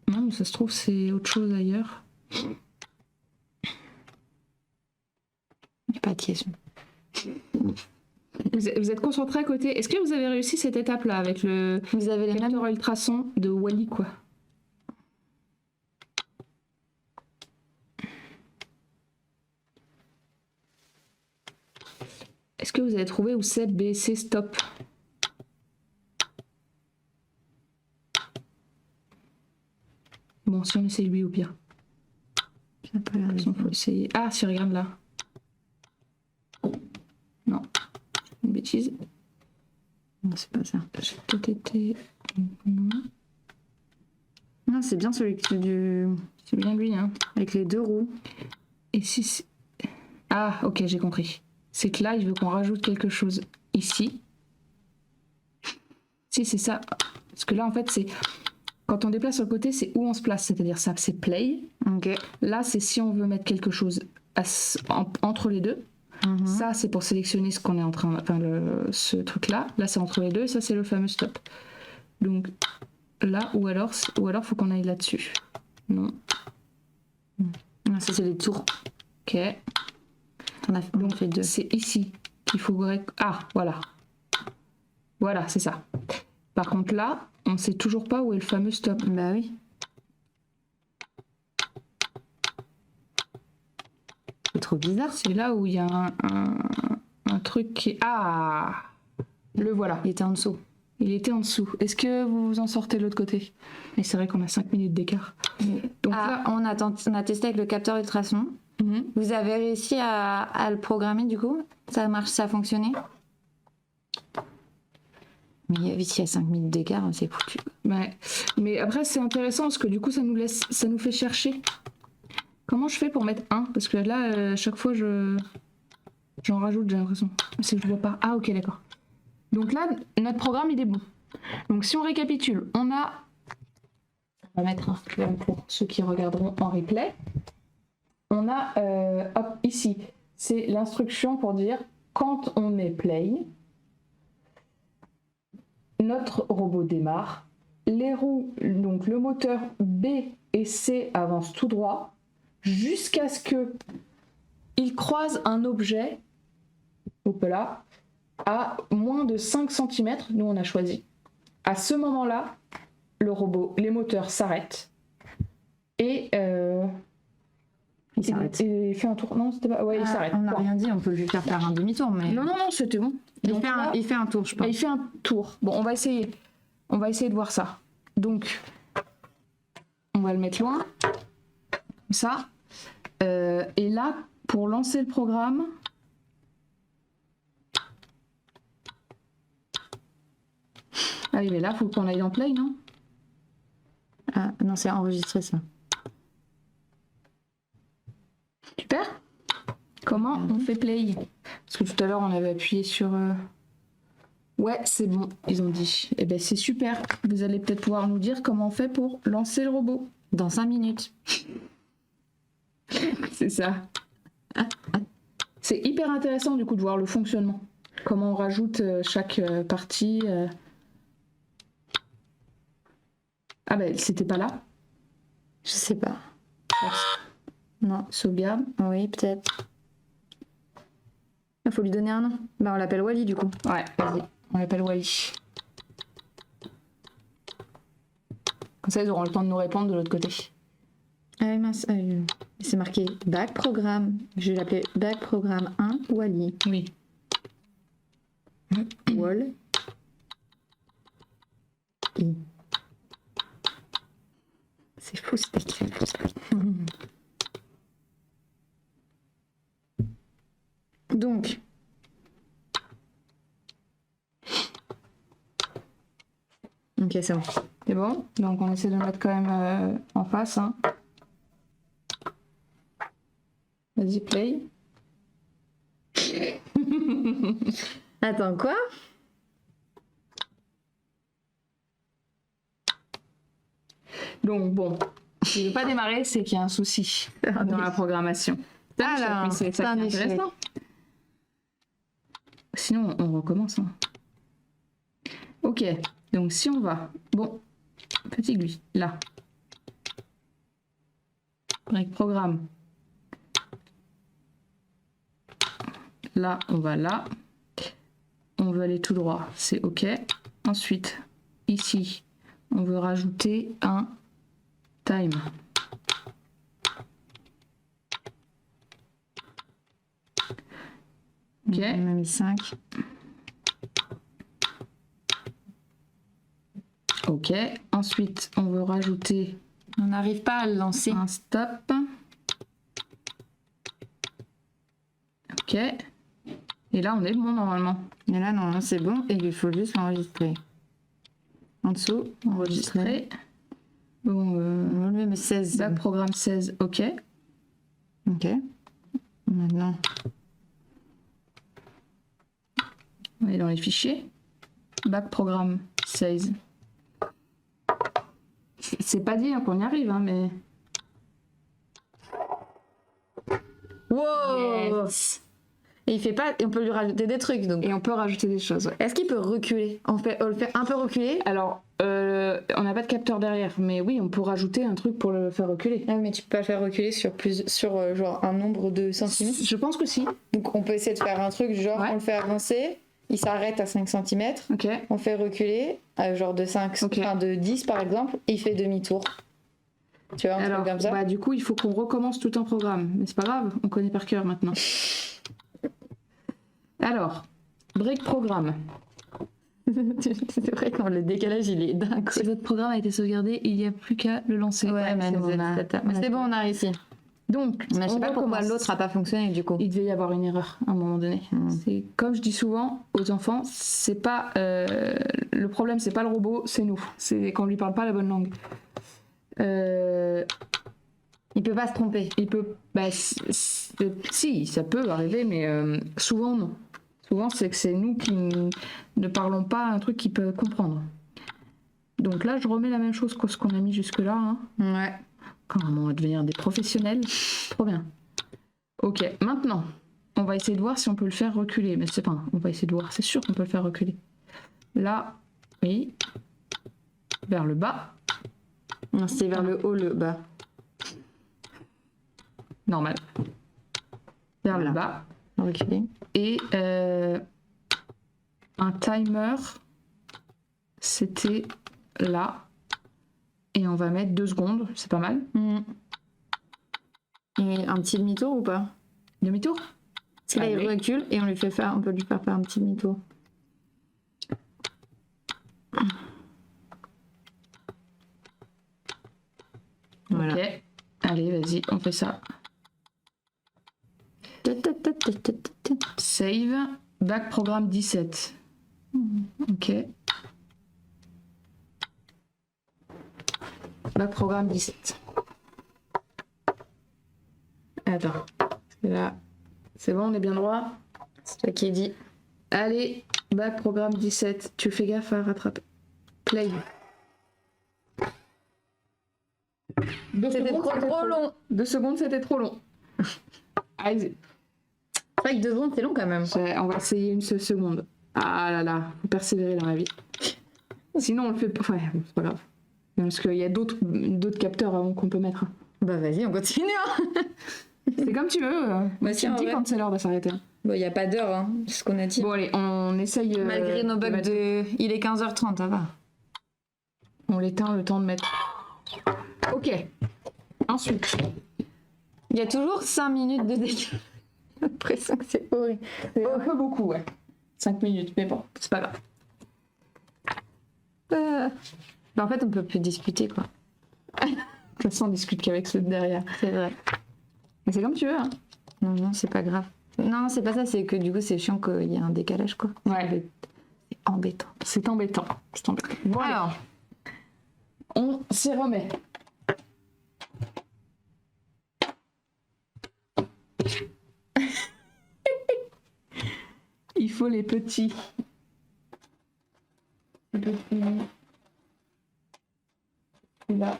Non, mais ça se trouve, c'est autre chose ailleurs. Il n'y a pas de question. Vous êtes concentré à côté. Est-ce que vous avez réussi cette étape-là avec le capteur ultrason de Wally, quoi? Est-ce que vous avez trouvé où c'est B, C, stop? Bon, si on essaye lui au pire. J'ai pas l'air de... Faut essayer. Ah, si, regarde là. Non, une bêtise. Non, c'est pas ça. J'ai peut-être été... Non, c'est bien celui du... C'est bien lui, hein. Avec les deux roues. Et si... Ah, ok, j'ai compris. C'est que là, il veut qu'on rajoute quelque chose ici. Si, c'est ça. Parce que là, en fait, c'est... Quand on déplace sur le côté, c'est où on se place. C'est-à-dire ça, c'est play. Ok. Là, c'est si on veut mettre quelque chose entre les deux. Ça, c'est pour sélectionner ce qu'on est en train... Enfin, ce truc-là. Là, c'est entre les deux. Et ça, c'est le fameux stop. Donc, là, ou alors faut qu'on aille là-dessus. Non. Ça, c'est les tours. Ok. On fait deux. C'est ici qu'il faut... Ah, voilà. Voilà, c'est ça. Par contre, là, on ne sait toujours pas où est le fameux stop. Bah oui. C'est trop bizarre. C'est là où il y a un truc qui est... Ah, le voilà. Il était en dessous. Il était en dessous. Est-ce que vous vous en sortez de l'autre côté? Et c'est vrai qu'on a 5 minutes d'écart. Donc là, on a testé avec le capteur ultrason. Vous avez réussi à le programmer du coup? Ça marche, ça a fonctionné? Mais s'il y a 5 minutes d'écart, c'est foutu. Ouais. Mais après, c'est intéressant parce que du coup, ça nous fait chercher. Comment je fais pour mettre 1? Parce que là, chaque fois, j'en rajoute, j'ai l'impression. C'est que je vois pas. Ah, ok, d'accord. Donc là, notre programme, il est bon. Donc si on récapitule, on a... On va mettre un film pour ceux qui regarderont en replay. On a, hop, ici, c'est l'instruction pour dire quand on met play, notre robot démarre. Les roues, donc le moteur B et C avancent tout droit jusqu'à ce qu'il croise un objet, hop là, à moins de 5 cm, nous on a choisi. À ce moment-là, le robot, les moteurs s'arrêtent et il s'arrête. Il fait un tour. Non, c'était pas. Ouais, il s'arrête. On n'a rien dit, on peut lui faire un demi-tour, mais. Non, c'était bon. Il fait un tour, je pense. Il fait un tour. Bon, on va essayer. On va essayer de voir ça. Donc, on va le mettre loin, comme ça. Et là, pour lancer le programme. Ah oui, mais là, il faut qu'on aille dans Play, non? Ah, non, c'est enregistré, ça. Super. Comment on fait play? Parce que tout à l'heure, on avait appuyé sur... Ouais, c'est bon, ils ont dit. Eh ben c'est super. Vous allez peut-être pouvoir nous dire comment on fait pour lancer le robot. Dans 5 minutes. C'est ça. C'est hyper intéressant du coup de voir le fonctionnement. Comment on rajoute chaque partie. Ah ben c'était pas là. Je sais pas. Non. Sauvegarde. Oui, peut-être. Il faut lui donner un nom. Bah, on l'appelle Wally du coup. Ouais, vas-y. On l'appelle Wally. Comme ça, ils auront le temps de nous répondre de l'autre côté. Ah oui, mince. C'est marqué Back Programme. Je vais l'appeler Back Programme 1 Wally. Oui. Wall. I. C'est fou, c'est écrit. Donc. Ok, c'est bon. C'est bon. Donc on essaie de le mettre quand même en face. Hein. Vas-y, play. Attends, quoi? Donc bon, s'il ne veut pas démarrer, c'est qu'il y a un souci dans la programmation. Alors, c'est ça qui est intéressant. Sinon, on recommence. Hein. Ok, donc si on va... Bon, petit lui, là. Break programme. Là, on va là. On veut aller tout droit, c'est ok. Ensuite, ici, on veut rajouter un time. Ok. On a mis 5. Ok. Ensuite, on veut rajouter On n'arrive pas à le lancer. un stop. Ok. Et là, on est bon normalement. Et là, non, c'est bon. Et il faut juste enregistrer. En dessous, Enregistrer. Bon, on va le mettre 16. back programme 16. Ok. Ok. Maintenant. On est dans les fichiers. Back programme 16. C'est pas dit hein, qu'on y arrive, hein, mais. Wow! Yes. Et il fait pas. Et on peut lui rajouter des trucs donc. Et on peut rajouter des choses. Ouais. Est-ce qu'il peut reculer? On le fait un peu reculer. Alors, on n'a pas de capteur derrière, mais oui, on peut rajouter un truc pour le faire reculer. Ah, mais tu peux pas le faire reculer sur genre un nombre de centimètres. Je pense que si. Donc on peut essayer de faire un truc genre Ouais. on le fait avancer, il s'arrête à 5 cm, Ok. on fait reculer à genre de 5, Ok. enfin de 10 par exemple, et il fait demi-tour. Tu vois, un Alors, truc comme ça. bah, du coup, il faut qu'on recommence tout un programme. Mais c'est pas grave, on connaît par cœur maintenant. Alors, break programme. C'est vrai quand le décalage il est dingue. Si votre programme a été sauvegardé, il n'y a plus qu'à le lancer. Ouais, mais c'est bon, on a réussi. Donc, Mais je sais on pas pourquoi recommence. l'autre a pas fonctionné du coup. Il devait y avoir une erreur à un moment donné. C'est comme je dis souvent aux enfants, c'est pas le problème, c'est pas le robot, c'est nous. C'est qu'on lui parle pas la bonne langue. Il peut pas se tromper. Il peut, bah, si, ça peut arriver, mais souvent non. Souvent, c'est que c'est nous qui ne parlons pas un truc qu'il peut comprendre. Donc là, je remets la même chose que ce qu'on a mis jusque-là. Hein. Ouais. Quand on va devenir des professionnels, trop bien. Ok, maintenant, on va essayer de voir si on peut le faire reculer. Mais c'est pas, on va essayer de voir, c'est sûr qu'on peut le faire reculer. Là, oui. Vers le bas. Non, c'était vers le haut, le bas. Normal. Vers Voilà. le bas. Reculer. Et un timer, c'était là. Et on va mettre 2 secondes, c'est pas mal. Et un petit demi-tour ou pas? Demi-tour. Parce que là, il Allez. recule et on peut lui faire un petit demi-tour. Voilà. Ok. Allez, vas-y, on fait ça. Save. Back programme 17. Ok. Back programme 17. Attends. Parce que là, C'est bon, on est bien droit. C'est toi qui dis. Allez, bac programme 17. Tu fais gaffe à rattraper. Play. C'était trop long. 2 secondes, c'était trop long. Allez, C'est vrai que 2 secondes, c'est long quand même. on va essayer une seule seconde. Ah là là, faut persévérer dans la vie. Sinon, on le fait pas. Ouais, bon, c'est pas grave. Parce qu'il y a d'autres capteurs qu'on peut mettre. Bah vas-y, on continue. Hein. C'est comme tu veux. Bah, Tu me dis quand c'est l'heure de s'arrêter. Bon, il n'y a pas d'heure, hein, c'est ce qu'on a dit. Bon, allez, on essaye. Malgré nos bugs mettre- Il est 15h30, ça va. On l'éteint le temps de mettre. Ok. Ensuite. Il y a toujours 5 minutes de décalage. J'ai l'impression que c'est horrible. C'est un peu beaucoup, ouais. 5 minutes, mais bon, c'est pas grave. Bah, en fait, on peut plus discuter, quoi. De toute façon, on discute qu'avec ceux de derrière. C'est vrai. Mais c'est comme tu veux, hein. Non, c'est pas grave. Non, c'est pas ça, c'est que du coup, c'est chiant qu'il y ait un décalage, quoi. Ouais. C'est embêtant. C'est embêtant. Bon, alors, on s'y remet. Il faut les petits. Les petits. Celui-là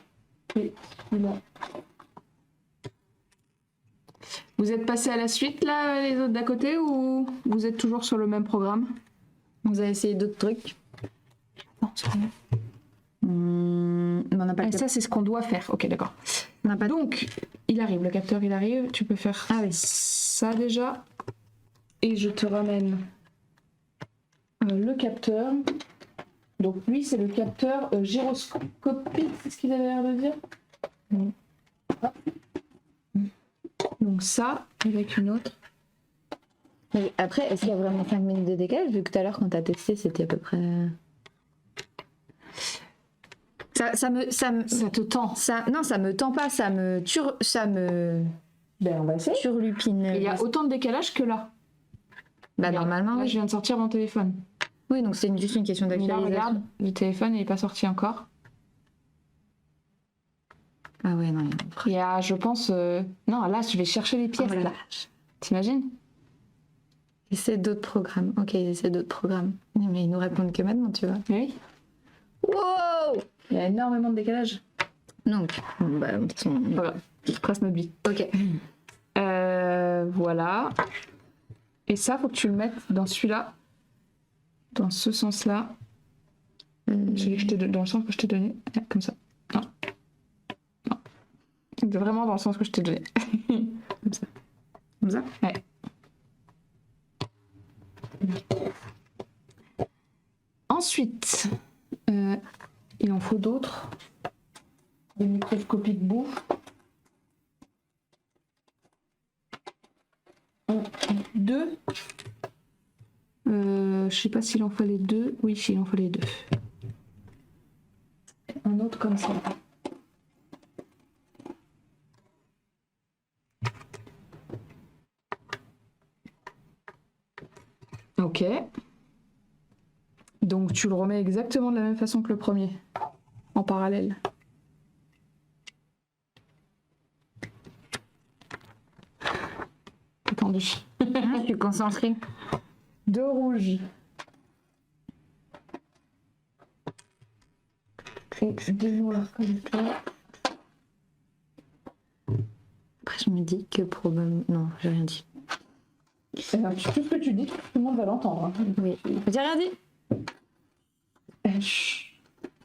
et celui-là. Vous êtes passé à la suite, là, les autres d'à côté, ou vous êtes toujours sur le même programme? Vous avez essayé d'autres trucs? Non, c'est pas vrai. Mais on n'a pas le Ah, ça, c'est ce qu'on doit faire. Ok, d'accord. On n'a pas Donc, il arrive, le capteur, il arrive. Tu peux faire Ah oui. ça déjà. Et je te ramène le capteur. Donc, lui, c'est le capteur gyroscopique, c'est ce qu'il avait l'air de dire. Ah. Donc, ça, avec une autre. Mais après, est-ce qu'il y a vraiment 5 minutes de décalage? Vu que tout à l'heure, quand t'as testé, c'était à peu près. Ça te tend. non, ça me tend pas, ça me Ben, on va essayer. turlupine. Il y a autant de décalage que là. Bah, Regarde, normalement, là, oui. je viens de sortir mon téléphone. Oui, donc c'est juste une question Là, d'actualisation. regarde, le téléphone, il n'est pas sorti encore. Ah ouais, non. Il y a, je pense... Non, là, je vais chercher les pièces, Oh la là. T'imagines? J'essaie d'autres programmes. Ok, j'essaie d'autres programmes. Mais ils nous répondent que maintenant, tu vois. Oui. Wow! Il y a énormément de décalage. Donc, bah, de toute façon, Voilà, je presse ma bite. ok. Voilà. Et ça, faut que tu le mettes dans celui-là. Dans ce sens-là. Celui que je t'ai dans le sens que je t'ai donné. Comme ça. Non. Non. Vraiment dans le sens que je t'ai donné. Comme ça. Comme ça? Ouais. Ensuite, il en faut d'autres. Des microscopies de bouffe. 2. Je sais pas s'il en fallait 2. Oui, il en fallait 2. Un autre comme ça. Ok. Donc tu le remets exactement de la même façon que le premier, en parallèle. Attendu. Je suis concentrée. 2 rouges. Et 2 noirs comme ça. Après, je me dis que probablement. Non, j'ai rien dit. Tout ce que tu dis, tout le monde va l'entendre. Hein. Oui. J'ai rien dit.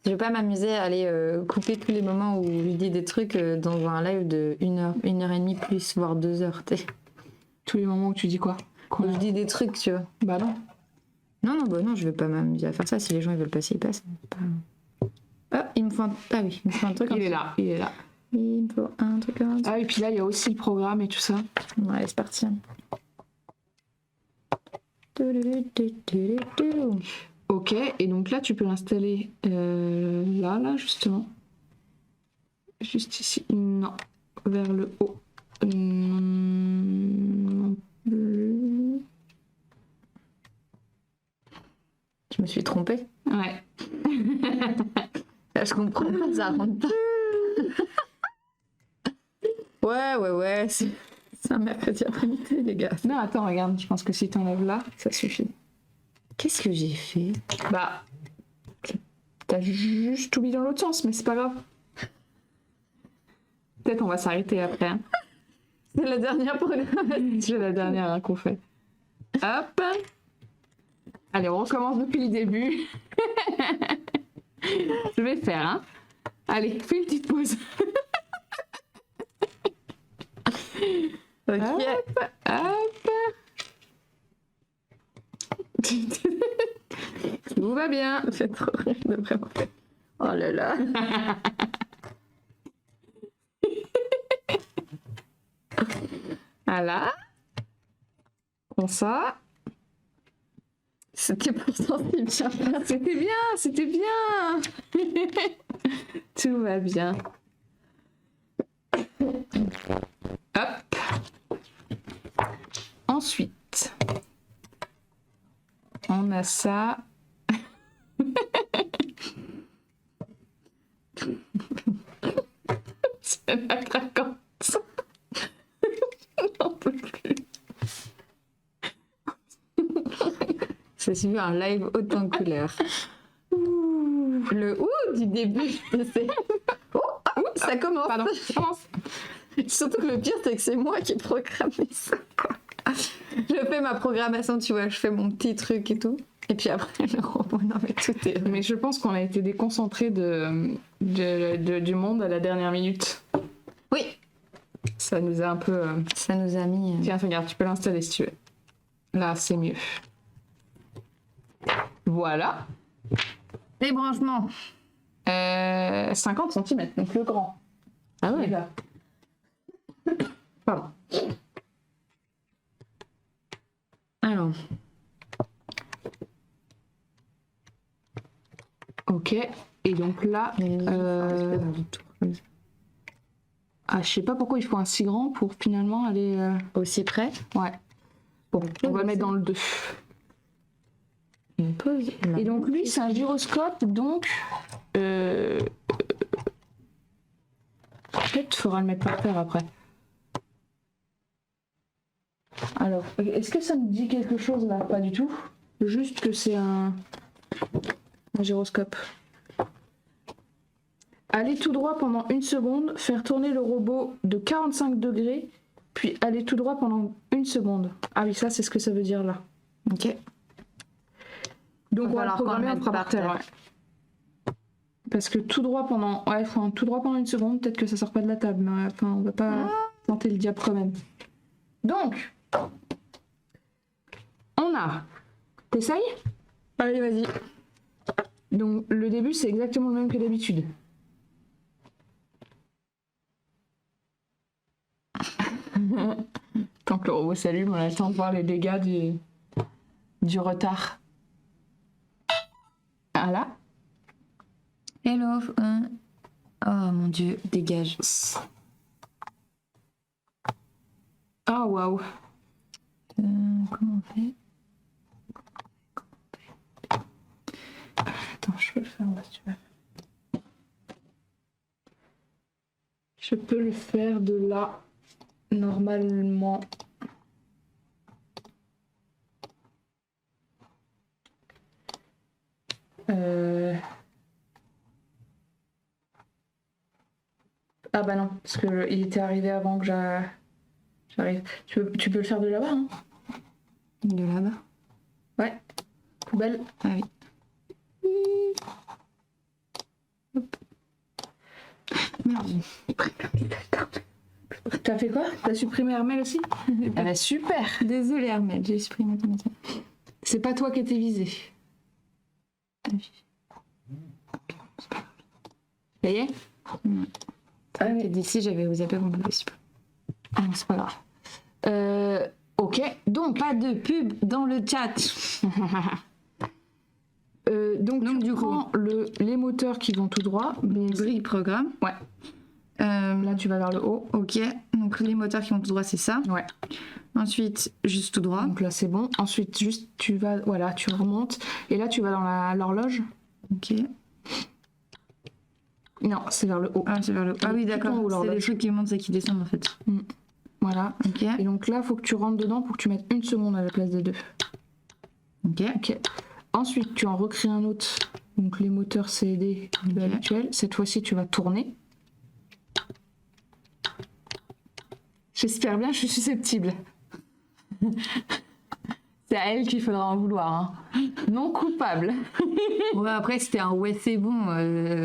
Je vais pas m'amuser à aller couper tous les moments où je dis des trucs dans un live de 1h, 1h30 plus, voire 2h. Tous les moments où tu dis quoi? Où je dis des trucs, tu vois. Bah non. Non, je vais pas m'amuser à faire ça. Si les gens ils veulent passer, ils passent. Ah, il me faut un... Ah oui, il me faut un truc. Il est là. Il Il me faut un truc. Ah, et puis là, il y a aussi le programme et tout ça. Ouais, allez, c'est parti. Ok, et donc là, tu peux l'installer là, justement. Juste ici. Non, vers le haut. Non plus. Je me suis trompée. Ouais. Là, je comprends pas, ça rentre pas. Ouais, c'est C'est un mercredi après-midi, les gars. Non, attends, regarde, je pense que si t'enlèves là, ça suffit. Qu'est-ce que j'ai fait? Bah, t'as juste oublié dans l'autre sens, mais c'est pas grave. Peut-être on va s'arrêter après. Hein. C'est la dernière programmation. C'est la dernière hein, qu'on fait. Hop. Allez, on recommence depuis le début. Je vais faire, hein. Allez, fais une petite pause. Ok. Hop, hop. Tout va bien. C'est trop rire de vraiment faire. Oh là là. Voilà. Comme ça. C'était pourtant si bien. C'était bien, c'était bien. Tout va bien. Hop. Ensuite, on a ça. C'est la craquante. J'en peux plus. J'ai suivi un live haute en couleur. Le ouh du début, c'est. Oh, ça commence. Pardon, ça commence. Surtout que le pire, c'est que c'est moi qui ai programmé ça. Quoi. Je fais ma programmation, tu vois, je fais mon petit truc et tout. Et puis après, le robot, non mais tout est... Mais je pense qu'on a été déconcentrés du monde à la dernière minute. Oui, Ça nous a un peu... ça nous a mis... Tiens, regarde, tu peux l'installer si tu veux. Là, c'est mieux. Voilà. Les branchements. 50 cm, donc le grand. Ah ouais. Déjà. Pardon. Alors, Ok. Et donc là... Ah, je sais pas pourquoi il faut un si grand pour finalement aller... aussi près. Ouais. Bon, on va le mettre dans le 2. Une pause. Et donc lui, c'est un gyroscope, donc... Peut-être faudra le mettre par terre après. Alors, est-ce que ça nous dit quelque chose là? Pas du tout. Juste que c'est un gyroscope. Aller tout droit pendant 1 seconde, faire tourner le robot de 45 degrés, puis aller tout droit pendant 1 seconde. Ah oui, ça c'est ce que ça veut dire là. Ok. Donc on va le falloir qu'on programmer, le on mette fera par par terre. terre. Ouais. Parce que tout droit pendant... Ouais, il faut un tout droit pendant 1 seconde, peut-être que ça sort pas de la table, mais enfin on va pas tenter le diable quand même. Donc, on a... T'essayes? Allez, vas-y. Donc le début c'est exactement le même que d'habitude. Tant que le robot s'allume, on a le temps de voir les dégâts du retard. Voilà. Hello. Oh mon dieu, dégage. Ah waouh. Comment on fait? Attends, je peux le faire là si tu veux. Je peux le faire de là, normalement. Ah bah non, parce que il était arrivé avant que j'arrive. Tu peux le faire de là-bas, hein? De là-bas. Ouais. Poubelle. Ah oui. Hop. Merde. T'as fait quoi? T'as supprimé Hermel aussi? Ah bah super! Désolée Armel, j'ai supprimé automatiquement. C'est pas toi qui étais visé. Ça y est? Ah mais d'ici j'avais vous appelé mon bébé super. Ah non, c'est pas grave. Ok, donc Pas de pub dans le chat. donc Donc, tu du prends les moteurs qui vont tout droit. Grille programme. Ouais. Là tu vas vers le haut. Ok, donc les moteurs qui vont tout droit c'est ça. Ouais. Ensuite juste tout droit. Donc là c'est bon. Ensuite juste tu vas, voilà, tu remontes et là tu vas dans l'horloge. Ok. Non, c'est vers le haut. Ah c'est vers le haut. Ah oui Tout en d'accord, haut, c'est l'horloge. les trucs qui montent et qui descendent en fait. Voilà. Ok. Et donc là, il faut que tu rentres dedans pour que tu mettes 1 seconde à la place des 2. Ok. Ok. Ensuite, tu en recrées un autre. Donc les moteurs CED habituels. Cette fois-ci, tu vas tourner. J'espère bien, je suis susceptible. C'est à elle qu'il faudra en vouloir. Hein. Non coupable. Ouais, après, c'était un ouais, c'est bon.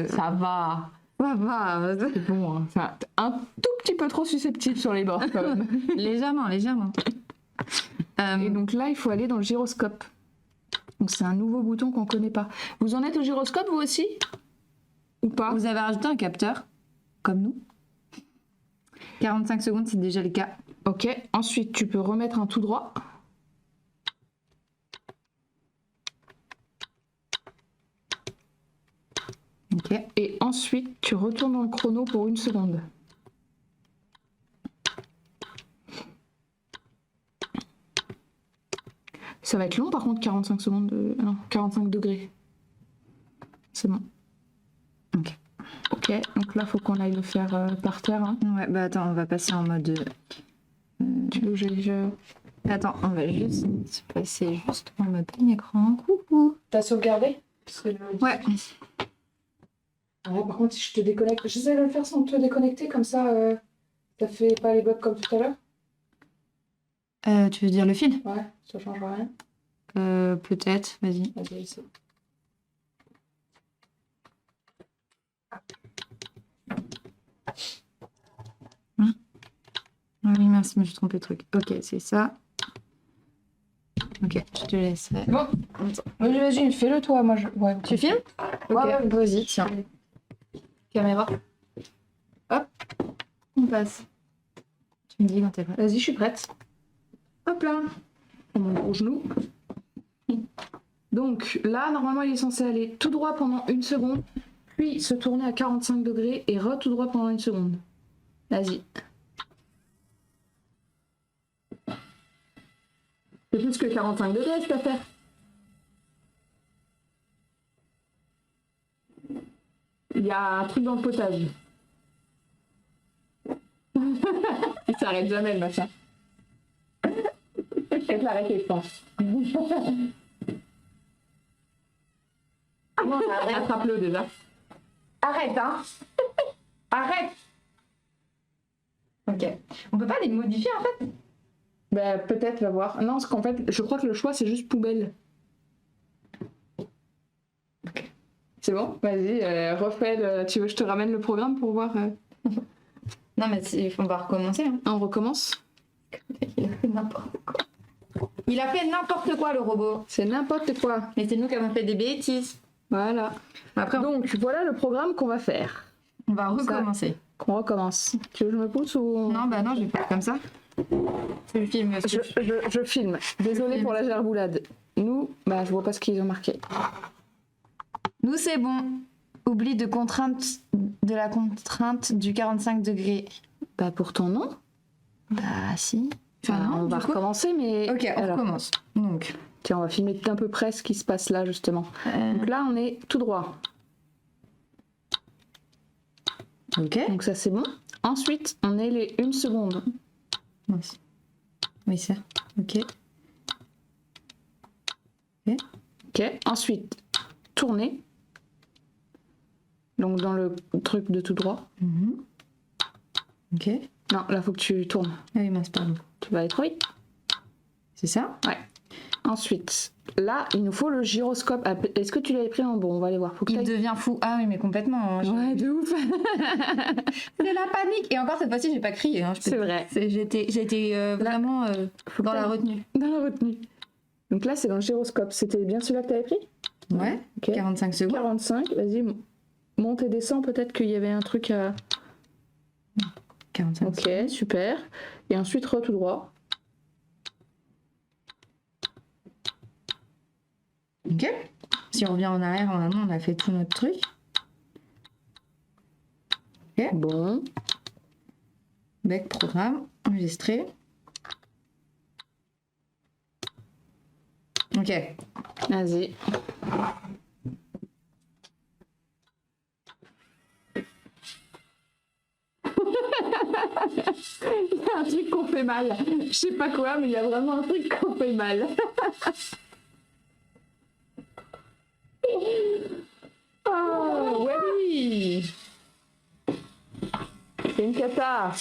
Ça va. Ça va. C'est bon. Hein. C'est un tout petit peu trop susceptible sur les bords quand même. Légèrement. Et donc là, il faut aller dans le gyroscope. Donc c'est un nouveau bouton qu'on ne connaît pas. Vous en êtes au gyroscope, vous aussi? Ou pas? Vous avez rajouté un capteur, comme nous. 45 secondes, c'est déjà le cas. Ok. Ensuite, tu peux remettre un tout droit. Ok. Et ensuite, tu retournes dans le chrono pour 1 seconde. Ça va être long par contre, 45 secondes de... Non, 45 degrés. C'est bon. Ok. Ok, donc là, faut qu'on aille le faire par terre. Hein. Ouais, bah attends, on va passer en mode... Tu veux que Attends, on va juste se passer juste en mode plein écran. Coucou. T'as sauvegardé? Ouais. Ah ouais, par contre, si je te déconnecte... J'essaie de le faire sans te déconnecter, comme ça, ça fait pas les bugs comme tout à l'heure. Tu veux dire le fil? Ouais, ça change rien. Peut-être, vas-y. Vas-y, essaie. Ah oui, merci, je me suis trompé de truc. Ok, c'est ça. Ok, je te laisse. Bon, vas-y, fais-le toi, moi je... Ouais, Tu filmes? Ok. Ouais, vas-y, tiens. Caméra. Hop, on passe. Tu me dis quand t'es prête. Vas-y, je suis prête. Hop là. Mon gros genou. Donc là, normalement, il est censé aller tout droit pendant 1 seconde, puis se tourner à 45 degrés et tout droit pendant 1 seconde. Vas-y. C'est plus que 45 degrés, cette affaire. Il y a un truc dans le potage. Il s'arrête jamais, le machin. Je vais te l'arrêter, je pense. Bon, attrape-le déjà. Arrête, hein. Arrête. Ok. On peut pas les modifier en fait? Bah, peut-être, va voir. Non, parce qu'en fait, je crois que le choix, c'est juste poubelle. Ok. C'est bon? Vas-y, refais le... Tu veux que je te ramène le programme pour voir Non, mais on va recommencer. Hein. On recommence? Il a fait n'importe quoi. Il a fait n'importe quoi, le robot. C'est n'importe quoi. Mais c'est nous qui avons fait des bêtises. Voilà. Après, Donc, voilà le programme qu'on va faire. on va recommencer. Qu'on recommence. Tu veux que je me pousse ou... Non, bah non, je vais faire comme ça. Je filme. Je filme. Désolée pour la gerboulade. Nous, bah, je vois pas ce qu'ils ont marqué. Nous, c'est bon. Oublie de la contrainte du 45 degrés. Bah, pourtant, non. Bah, si. Enfin, non, on va du coup. recommencer, mais... Ok, on Alors, recommence. Donc, tiens, on va filmer d'un peu près ce qui se passe là, justement. Donc là, on est tout droit. ok. Donc ça, c'est bon. Ensuite, on est les 1 seconde. Oui, ça. Ok. Ok. Ensuite, tourner. Donc dans le truc de tout droit. Ok. Non, là, faut que tu tournes. Ah oui, mince, pardon. Tu vas aller trop vite. C'est ça? Ouais. Ensuite, là, il nous faut le gyroscope. Ah, est-ce que tu l'avais pris en bon? On va aller voir. Faut que Il t'ailles- devient fou. Ah oui, mais complètement. Hein. Ouais, de ouf. C'est la panique. Et encore cette fois-ci, j'ai pas crié. Hein, C'est vrai. J'étais vraiment Faut que dans la t'ailles retenue. dans la retenue. Donc là, c'est dans le gyroscope. C'était bien celui-là que t'avais pris? Ouais. Ok. 45 secondes. 45. Vas-y, monte et descends. Peut-être qu'il y avait un truc à... 45 Ok, super. Et ensuite, tout droit. Ok. Si on revient en arrière, normalement, on a fait tout notre truc. Ok. Bon. Bec, programme, enregistré. Ok. Vas-y. Il y a un truc qu'on fait mal. Je sais pas quoi, mais il y a vraiment un truc qu'on fait mal. Oh, oui. C'est une cata.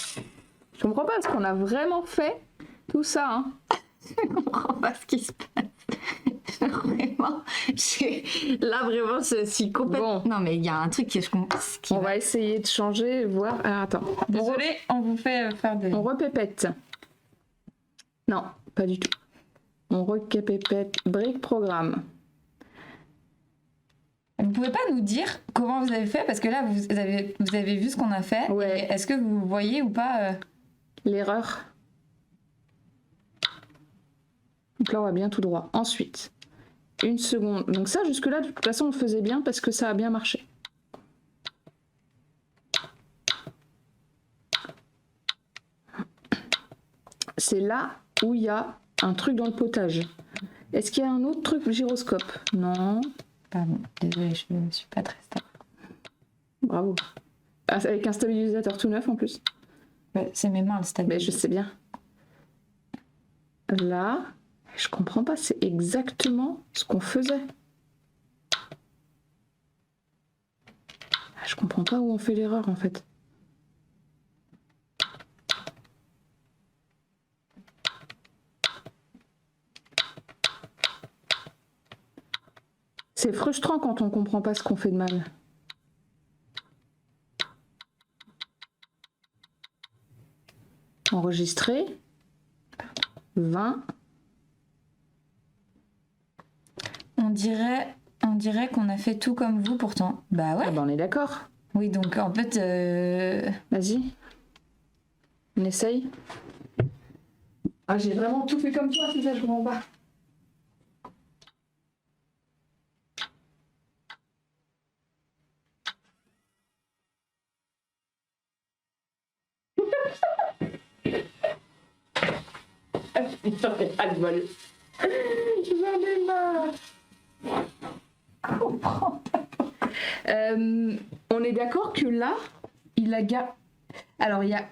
Je comprends pas parce qu'on a vraiment fait tout ça. Hein. Je comprends pas ce qui se passe. Vraiment, là vraiment, si complètement. Bon. Non, mais il y a un truc que je comprends. On va essayer de changer, voir. Ah, attends. Désolée, on vous fait faire des. On repépette. Non, pas du tout. On repépette. Brique programme. Vous pouvez pas nous dire comment vous avez fait parce que là vous avez vu ce qu'on a fait. Ouais. Est-ce que vous voyez ou pas L'erreur. Donc là, on va bien tout droit. Ensuite, une seconde. Donc ça, jusque-là, de toute façon, on le faisait bien parce que ça a bien marché. C'est là où il y a un truc dans le potage. Est-ce qu'il y a un autre truc, le gyroscope? Non. Pardon, désolée, je ne suis pas très stable. Bravo. Ah, avec un stabilisateur tout neuf en plus. C'est mes mains le stabilisateur. Mais je sais bien. Là, je comprends pas, c'est exactement ce qu'on faisait. Je comprends pas où on fait l'erreur en fait. C'est frustrant quand on comprend pas ce qu'on fait de mal. Enregistrer. 20. On dirait qu'on a fait tout comme vous pourtant. Bah ouais. Ah ben on est d'accord. Oui, donc en fait... Vas-y. On essaye. Ah, j'ai vraiment tout fait comme toi, c'est ça, je comprends pas. J'en ai pas de bol. J'en ai marre. On est d'accord que là, il a Alors, il y a...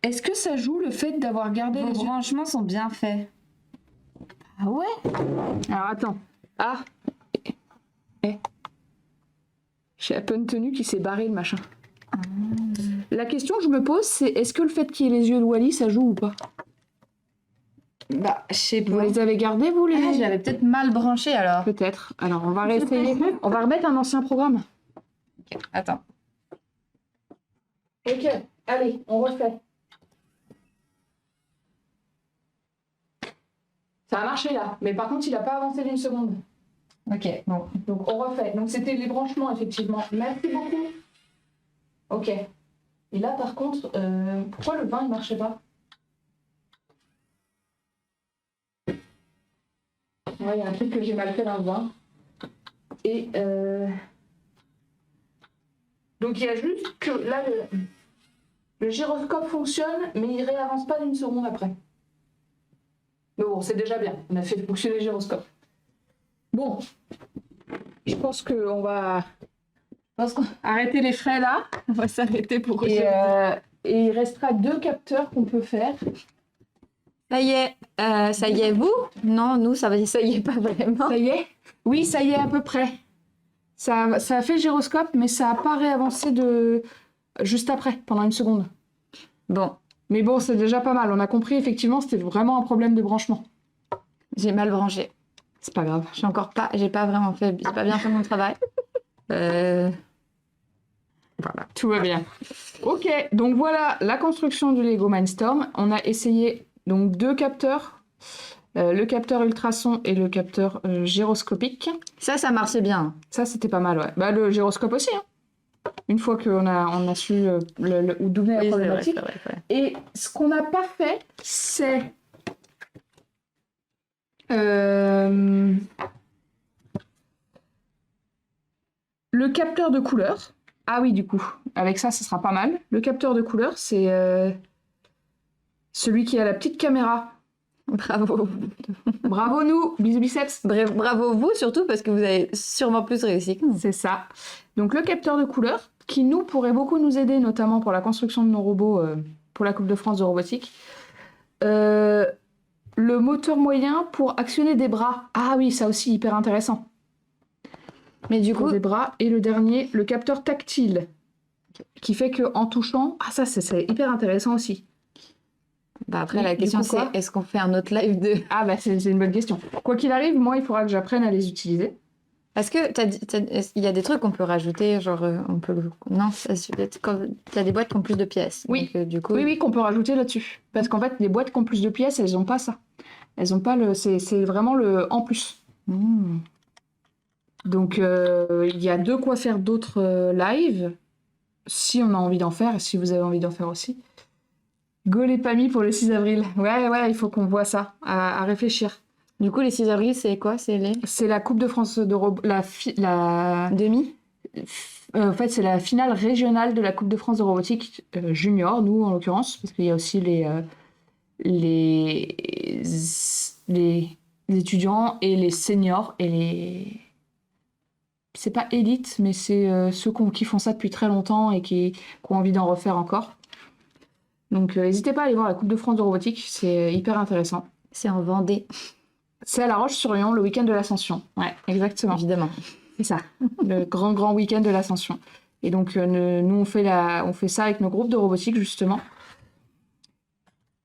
Est-ce que ça joue le fait d'avoir gardé Vos les yeux... branchements sont bien faits. Ah ouais? Alors, attends. Ah. J'ai à peine tenu qui s'est barré le machin. La question que je me pose, c'est est-ce que le fait qu'il y ait les yeux de Wally, ça joue ou pas? Bah, je sais Vous pas. les avez gardés, vous, les... Ah, je l'avais peut-être mal branché alors. Peut-être. Alors, on va réessayer. On va remettre un ancien programme. Ok, attends. Ok, allez, on refait. Ça a marché là, mais par contre, il n'a pas avancé d'une seconde. Ok, bon. Donc, on refait. Donc, c'était les branchements, effectivement. Merci beaucoup. Ok. Et là, par contre, pourquoi le 20 ne marchait pas? Ouais, il y a un truc que j'ai mal fait dans le 20. Et donc, il y a juste que là, le gyroscope fonctionne, mais il ne réavance pas d'une seconde après. Mais bon, c'est déjà bien. On a fait fonctionner le gyroscope. Bon. Je pense qu'on va arrêter les frais là. On va s'arrêter pour Et il restera 2 capteurs qu'on peut faire. Ça y est, vous? Non, nous, ça y est pas vraiment. Ça y est? Oui, ça y est à peu près. Ça a fait le gyroscope, mais ça n'a pas réavancé juste après, pendant une seconde. Bon. Mais bon, c'est déjà pas mal. On a compris, effectivement, c'était vraiment un problème de branchement. J'ai mal branché. C'est pas grave. J'ai pas bien fait mon travail. Voilà, tout va bien. Ok, donc voilà la construction du Lego Mindstorm. On a essayé donc 2 capteurs, le capteur ultrason et le capteur gyroscopique. Ça marchait bien. Ça, c'était pas mal, ouais. Bah, le gyroscope aussi, hein. Une fois qu'on a su d'où venait la problématique. C'est vrai. Et ce qu'on n'a pas fait, c'est... le capteur de couleur. Ah oui, du coup, avec ça, ça sera pas mal. Le capteur de couleur, c'est celui qui a la petite caméra. Bravo. Bravo nous, bisous biceps. Bravo vous, surtout parce que vous avez sûrement plus réussi que nous. C'est ça. Donc le capteur de couleur, qui nous pourrait beaucoup nous aider, notamment pour la construction de nos robots pour la Coupe de France de robotique. Le moteur moyen pour actionner des bras. Ah oui, ça aussi, hyper intéressant. Mais du Pour coup, des bras. Et le dernier, le capteur tactile, qui fait qu'en touchant... Ah ça, c'est hyper intéressant aussi. bah après, Oui, la du question, coup, quoi c'est est-ce qu'on fait un autre live de... Ah bah c'est une bonne question. Quoi qu'il arrive, moi, il faudra que j'apprenne à les utiliser. Parce que il y a des trucs qu'on peut rajouter, genre on peut non, t'as des boîtes qui ont plus de pièces. Oui. Donc, du coup, Oui, qu'on peut rajouter là-dessus. Parce qu'en fait, les boîtes qui ont plus de pièces, elles n'ont pas ça. Elles n'ont pas le... C'est vraiment le en plus. Hmm. Donc, il y a de quoi faire d'autres lives, si on a envie d'en faire, et si vous avez envie d'en faire aussi. Go les PAMI pour le 6 avril. Ouais, il faut qu'on voit ça, à réfléchir. Du coup, les 6 avril, c'est quoi? C'est les C'est la Coupe de France de la demi? En fait, c'est la finale régionale de la Coupe de France de robotique junior, nous en l'occurrence, parce qu'il y a aussi les étudiants et les seniors et les... C'est pas élite, mais c'est ceux qui font ça depuis très longtemps et qui ont envie d'en refaire encore. Donc n'hésitez pas à aller voir la Coupe de France de robotique, c'est hyper intéressant. C'est en Vendée, C'est à La Roche-sur-Yon, le week-end de l'Ascension. Ouais, exactement. évidemment. C'est ça, le grand week-end de l'Ascension. Et donc, nous, on fait ça avec nos groupes de robotique, justement.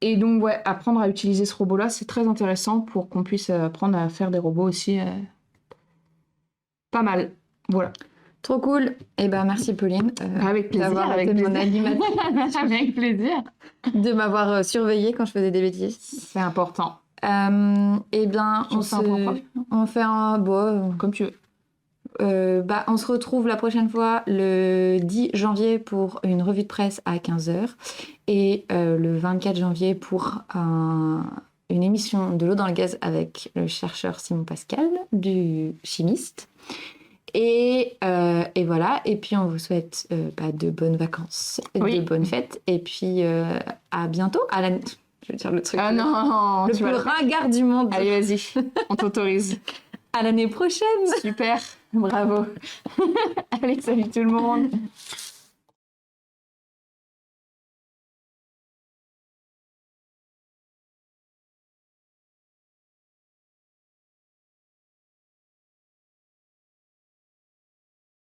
Et donc, ouais, apprendre à utiliser ce robot-là, c'est très intéressant pour qu'on puisse apprendre à faire des robots aussi pas mal. Voilà. Trop cool. Et ben merci Pauline. Avec plaisir. D'avoir Avec été mon plaisir. animatrice, Avec plaisir. de m'avoir surveillée quand je faisais des bêtises. C'est important. Et bien, On fait un point prod. on fait un bon. Comme tu veux. On se retrouve la prochaine fois le 10 janvier pour une revue de presse à 15h et le 24 janvier pour une émission de l'eau dans le gaz avec le chercheur Simon Pascal du chimiste. Et voilà, et puis on vous souhaite de bonnes vacances, Oui. de bonnes fêtes, et puis à bientôt. Je vais dire le truc Ah non, le tu plus vas ringard du monde. Allez, vas-y, on t'autorise. À l'année prochaine. Super, bravo. Allez, salut tout le monde.